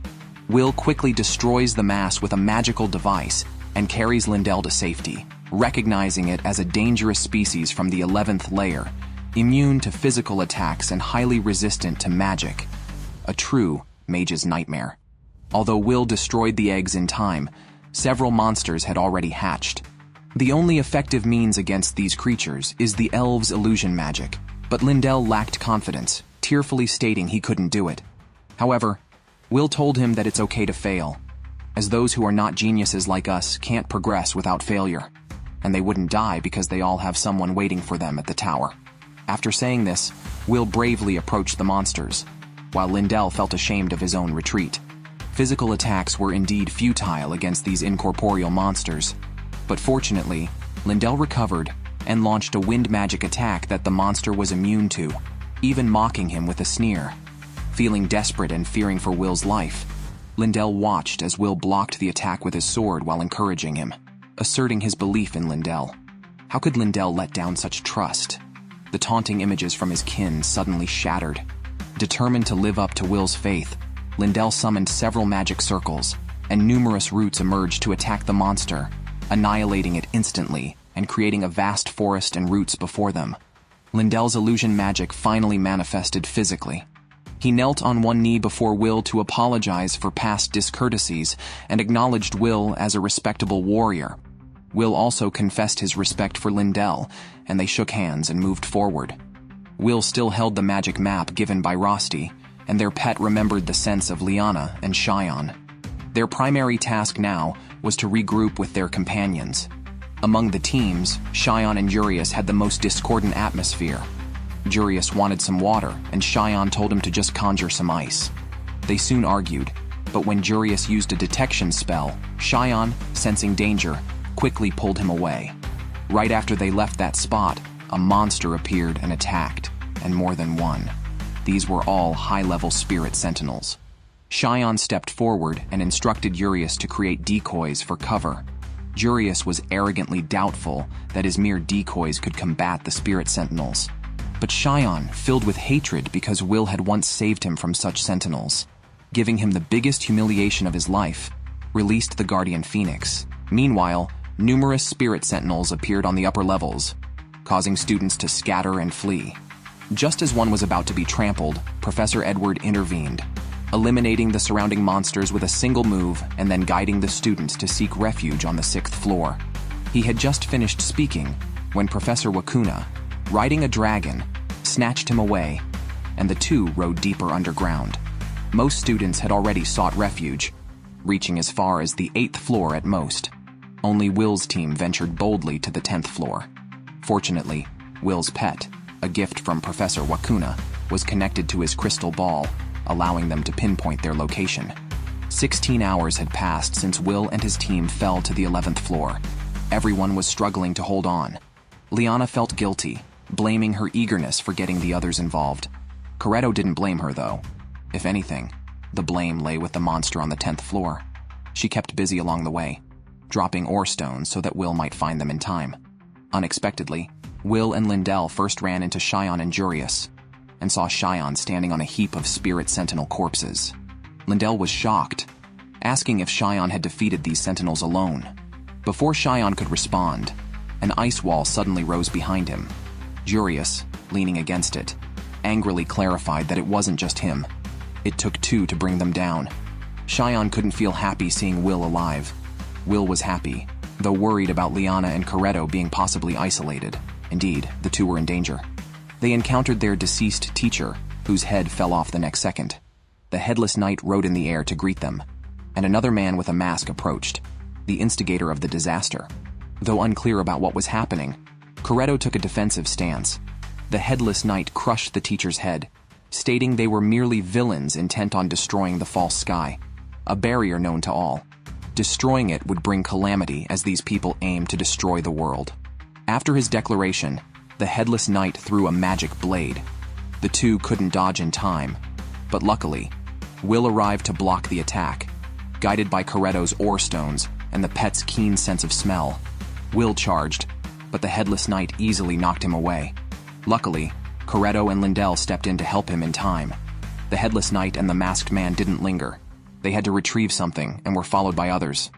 Will quickly destroys the mass with a magical device and carries Lindell to safety, recognizing it as a dangerous species from the 11th layer, immune to physical attacks and highly resistant to magic. A true mage's nightmare. Although Will destroyed the eggs in time, several monsters had already hatched. The only effective means against these creatures is the elves' illusion magic, but Lindell lacked confidence, tearfully stating he couldn't do it. However, Will told him that it's okay to fail, as those who are not geniuses like us can't progress without failure, and they wouldn't die because they all have someone waiting for them at the tower. After saying this, Will bravely approached the monsters, while Lindell felt ashamed of his own retreat. Physical attacks were indeed futile against these incorporeal monsters, but fortunately, Lindell recovered and launched a wind magic attack that the monster was immune to, even mocking him with a sneer. Feeling desperate and fearing for Will's life, Lindell watched as Will blocked the attack with his sword while encouraging him, asserting his belief in Lindell. How could Lindell let down such trust? The taunting images from his kin suddenly shattered. Determined to live up to Will's faith, Lindell summoned several magic circles, and numerous roots emerged to attack the monster, annihilating it instantly and creating a vast forest and roots before them. Lindell's illusion magic finally manifested physically. He knelt on one knee before Will to apologize for past discourtesies and acknowledged Will as a respectable warrior. Will also confessed his respect for Lindell, and they shook hands and moved forward. Will still held the magic map given by Rosti, and their pet remembered the sense of Liana and Cheyenne. Their primary task now was to regroup with their companions. Among the teams, Cheyenne and Jurius had the most discordant atmosphere. Jurius wanted some water, and Cheyenne told him to just conjure some ice. They soon argued, but when Jurius used a detection spell, Cheyenne, sensing danger, quickly pulled him away. Right after they left that spot, a monster appeared and attacked, and more than one. These were all high-level spirit sentinels. Cheyenne stepped forward and instructed Jurius to create decoys for cover. Jurius was arrogantly doubtful that his mere decoys could combat the spirit sentinels. But Cheyenne, filled with hatred because Will had once saved him from such sentinels, giving him the biggest humiliation of his life, released the Guardian Phoenix. Meanwhile, numerous spirit sentinels appeared on the upper levels, causing students to scatter and flee. Just as one was about to be trampled, Professor Edward intervened, eliminating the surrounding monsters with a single move and then guiding the students to seek refuge on the 6th floor. He had just finished speaking when Professor Wakuna, riding a dragon, snatched him away, and the two rode deeper underground. Most students had already sought refuge, reaching as far as the 8th floor at most. Only Will's team ventured boldly to the 10th floor. Fortunately, Will's pet, a gift from Professor Wakuna, was connected to his crystal ball, allowing them to pinpoint their location. 16 hours had passed since Will and his team fell to the 11th floor. Everyone was struggling to hold on. Liana felt guilty, blaming her eagerness for getting the others involved. Coretto didn't blame her, though. If anything, the blame lay with the monster on the 10th floor. She kept busy along the way, dropping ore stones so that Will might find them in time. Unexpectedly, Will and Lindell first ran into Cheyenne and Jurius, and saw Cheyenne standing on a heap of spirit sentinel corpses. Lindell was shocked, asking if Cheyenne had defeated these sentinels alone. Before Cheyenne could respond, an ice wall suddenly rose behind him. Jurius, leaning against it, angrily clarified that it wasn't just him. It took two to bring them down. Cheyenne couldn't feel happy seeing Will alive. Will was happy, though worried about Liana and Coretto being possibly isolated. Indeed, the two were in danger. They encountered their deceased teacher, whose head fell off the next second. The Headless Knight rode in the air to greet them, and another man with a mask approached, the instigator of the disaster. Though unclear about what was happening, Coretto took a defensive stance. The Headless Knight crushed the teacher's head, stating they were merely villains intent on destroying the false sky, a barrier known to all. Destroying it would bring calamity as these people aimed to destroy the world. After his declaration, the Headless Knight threw a magic blade. The two couldn't dodge in time, but luckily, Will arrived to block the attack. guided by Coretto's ore stones and the pet's keen sense of smell. Will charged, but the Headless Knight easily knocked him away. Luckily, Coretto and Lindell stepped in to help him in time. The Headless Knight and the masked man didn't linger. They had to retrieve something and were followed by others.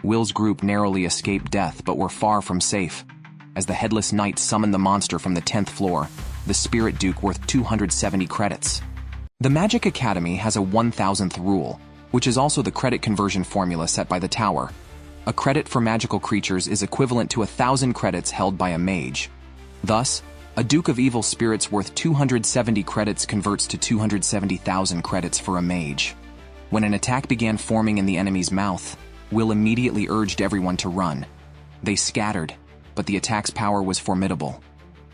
Will's group narrowly escaped death but were far from safe. As the Headless Knight summoned the monster from the 10th floor, the Spirit Duke worth 270 credits. The Magic Academy has a 1000th rule, which is also the credit conversion formula set by the tower. A credit for magical creatures is equivalent to 1,000 credits held by a mage. Thus, a Duke of Evil Spirits worth 270 credits converts to 270,000 credits for a mage. When an attack began forming in the enemy's mouth, Will immediately urged everyone to run. They scattered, but the attack's power was formidable.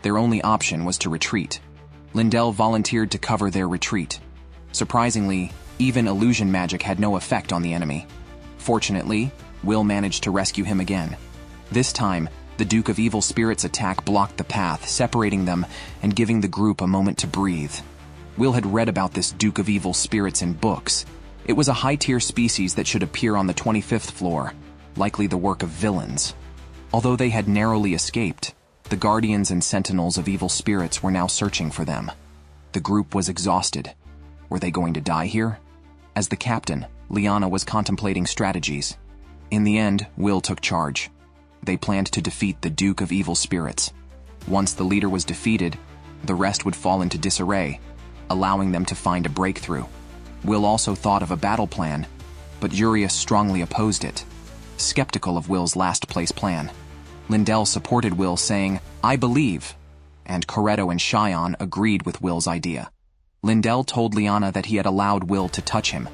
Their only option was to retreat. Lindell volunteered to cover their retreat. Surprisingly, even illusion magic had no effect on the enemy. Fortunately, Will managed to rescue him again. This time, the Duke of Evil Spirits' attack blocked the path, separating them and giving the group a moment to breathe. Will had read about this Duke of Evil Spirits in books. It was a high-tier species that should appear on the 25th floor, likely the work of villains. Although they had narrowly escaped, the Guardians and Sentinels of Evil Spirits were now searching for them. The group was exhausted. Were they going to die here? As the captain, Liana was contemplating strategies. In the end, Will took charge. They planned to defeat the Duke of Evil Spirits. Once the leader was defeated, the rest would fall into disarray, allowing them to find a breakthrough. Will also thought of a battle plan, but Jurius strongly opposed it. Skeptical of Will's last-place plan, Lindell supported Will, saying, "I believe," and Coretto and Cheyenne agreed with Will's idea. Lindell told Liana that he had allowed Will to touch him,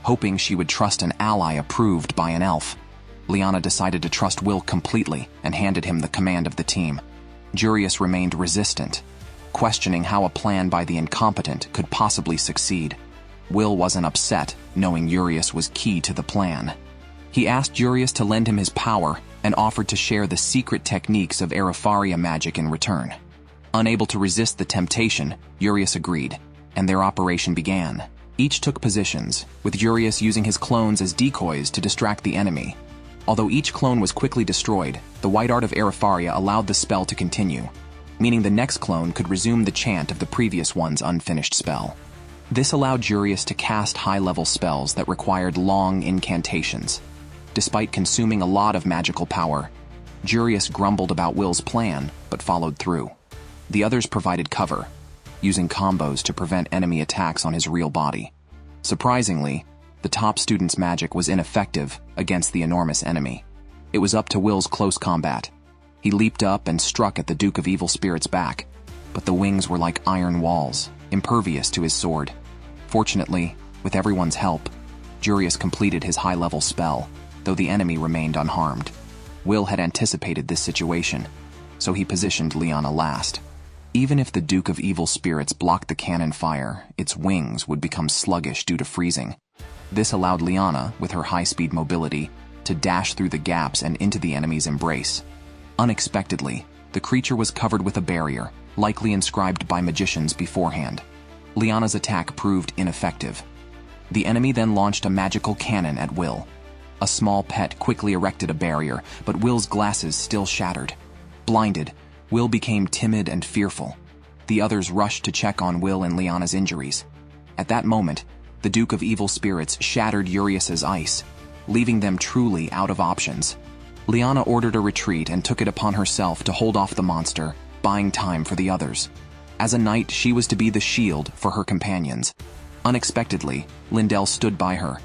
hoping she would trust an ally approved by an elf. Liana decided to trust Will completely and handed him the command of the team. Jurius remained resistant, questioning how a plan by the incompetent could possibly succeed. Will wasn't upset, knowing Jurius was key to the plan. He asked Jurius to lend him his power and offered to share the secret techniques of Araria magic in return. Unable to resist the temptation, Jurius agreed, and their operation began. Each took positions, with Jurius using his clones as decoys to distract the enemy. Although each clone was quickly destroyed, the white art of Araria allowed the spell to continue, meaning the next clone could resume the chant of the previous one's unfinished spell. This allowed Jurius to cast high-level spells that required long incantations. Despite consuming a lot of magical power, Jurius grumbled about Will's plan, but followed through. The others provided cover, using combos to prevent enemy attacks on his real body. Surprisingly, the top student's magic was ineffective against the enormous enemy. It was up to Will's close combat. He leaped up and struck at the Duke of Evil Spirits' back, but the wings were like iron walls, impervious to his sword. Fortunately, with everyone's help, Jurius completed his high-level spell, though the enemy remained unharmed. Will had anticipated this situation, so he positioned Liana last. Even if the Duke of Evil Spirits blocked the cannon fire, its wings would become sluggish due to freezing. This allowed Liana, with her high-speed mobility, to dash through the gaps and into the enemy's embrace. Unexpectedly, the creature was covered with a barrier, likely inscribed by magicians beforehand. Liana's attack proved ineffective. The enemy then launched a magical cannon at Will. A small pet quickly erected a barrier, but Will's glasses still shattered. Blinded, Will became timid and fearful. The others rushed to check on Will and Liana's injuries. At that moment, the Duke of Evil Spirits shattered Jurius's ice, leaving them truly out of options. Liana ordered a retreat and took it upon herself to hold off the monster, buying time for the others. As a knight, she was to be the shield for her companions. Unexpectedly, Lindell stood by her,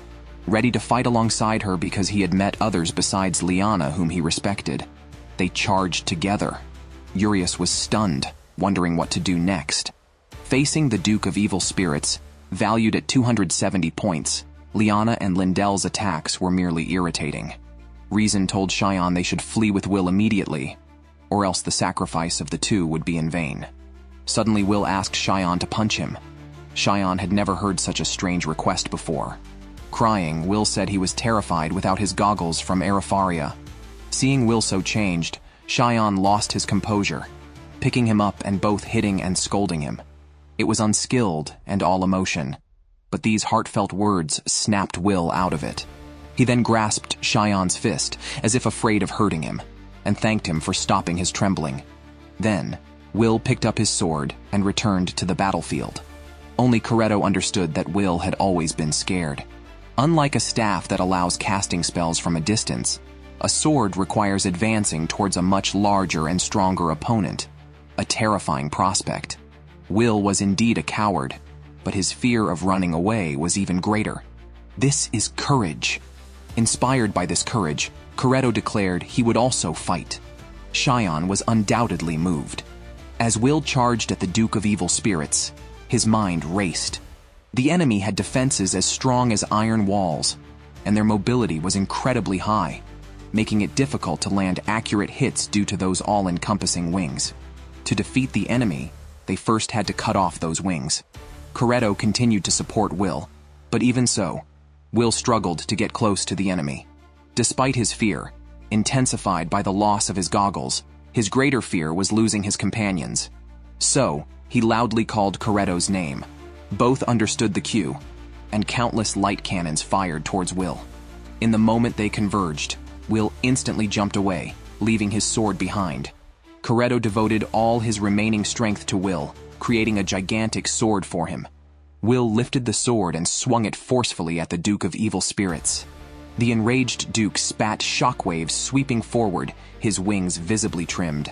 ready to fight alongside her because he had met others besides Liana whom he respected. They charged together. Jurius was stunned, wondering what to do next. Facing the Duke of Evil Spirits, valued at 270 points, Liana and Lindell's attacks were merely irritating. Reason told Cheyenne they should flee with Will immediately, or else the sacrifice of the two would be in vain. Suddenly, Will asked Cheyenne to punch him. Cheyenne had never heard such a strange request before. Crying, Will said he was terrified without his goggles from Araria. Seeing Will so changed, Cheyenne lost his composure, picking him up and both hitting and scolding him. It was unskilled and all emotion, but these heartfelt words snapped Will out of it. He then grasped Cheyenne's fist, as if afraid of hurting him, and thanked him for stopping his trembling. Then, Will picked up his sword and returned to the battlefield. Only Coretto understood that Will had always been scared. Unlike a staff that allows casting spells from a distance, a sword requires advancing towards a much larger and stronger opponent, a terrifying prospect. Will was indeed a coward, but his fear of running away was even greater. This is courage. Inspired by this courage, Coretto declared he would also fight. Cheyenne was undoubtedly moved. As Will charged at the Duke of Evil Spirits, his mind raced. The enemy had defenses as strong as iron walls, and their mobility was incredibly high, making it difficult to land accurate hits due to those all-encompassing wings. To defeat the enemy, they first had to cut off those wings. Coretto continued to support Will, but even so, Will struggled to get close to the enemy. Despite his fear, intensified by the loss of his goggles, his greater fear was losing his companions. So, he loudly called Coretto's name. Both understood the cue, and countless light cannons fired towards Will. In the moment they converged, Will instantly jumped away, leaving his sword behind. Coretto devoted all his remaining strength to Will, creating a gigantic sword for him. Will lifted the sword and swung it forcefully at the Duke of Evil Spirits. The enraged Duke spat shockwaves sweeping forward, his wings visibly trimmed.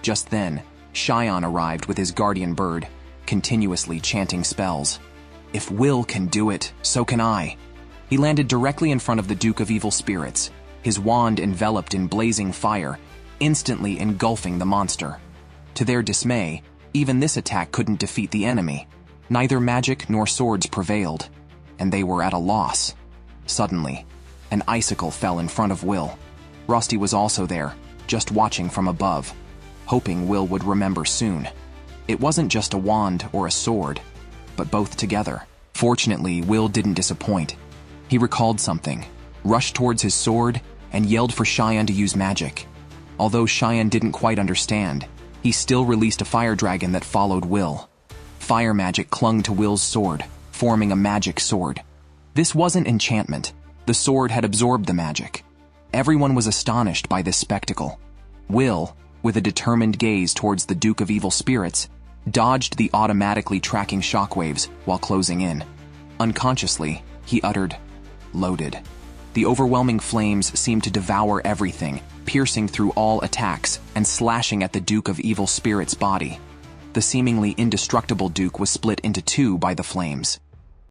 Just then, Cheyenne arrived with his guardian bird, continuously chanting spells. If Will can do it, so can I. He landed directly in front of the Duke of Evil Spirits, his wand enveloped in blazing fire, instantly engulfing the monster. To their dismay, even this attack couldn't defeat the enemy. Neither magic nor swords prevailed, and they were at a loss. Suddenly, an icicle fell in front of Will. Rusty was also there, just watching from above, hoping Will would remember soon. It wasn't just a wand or a sword, but both together. Fortunately, Will didn't disappoint. He recalled something, rushed towards his sword, and yelled for Cheyenne to use magic. Although Cheyenne didn't quite understand, he still released a fire dragon that followed Will. Fire magic clung to Will's sword, forming a magic sword. This wasn't enchantment. The sword had absorbed the magic. Everyone was astonished by this spectacle. Will, with a determined gaze towards the Duke of Evil Spirits, dodged the automatically tracking shockwaves while closing in. Unconsciously, he uttered, "Loaded." The overwhelming flames seemed to devour everything, piercing through all attacks and slashing at the Duke of Evil Spirits' body. The seemingly indestructible Duke was split into two by the flames.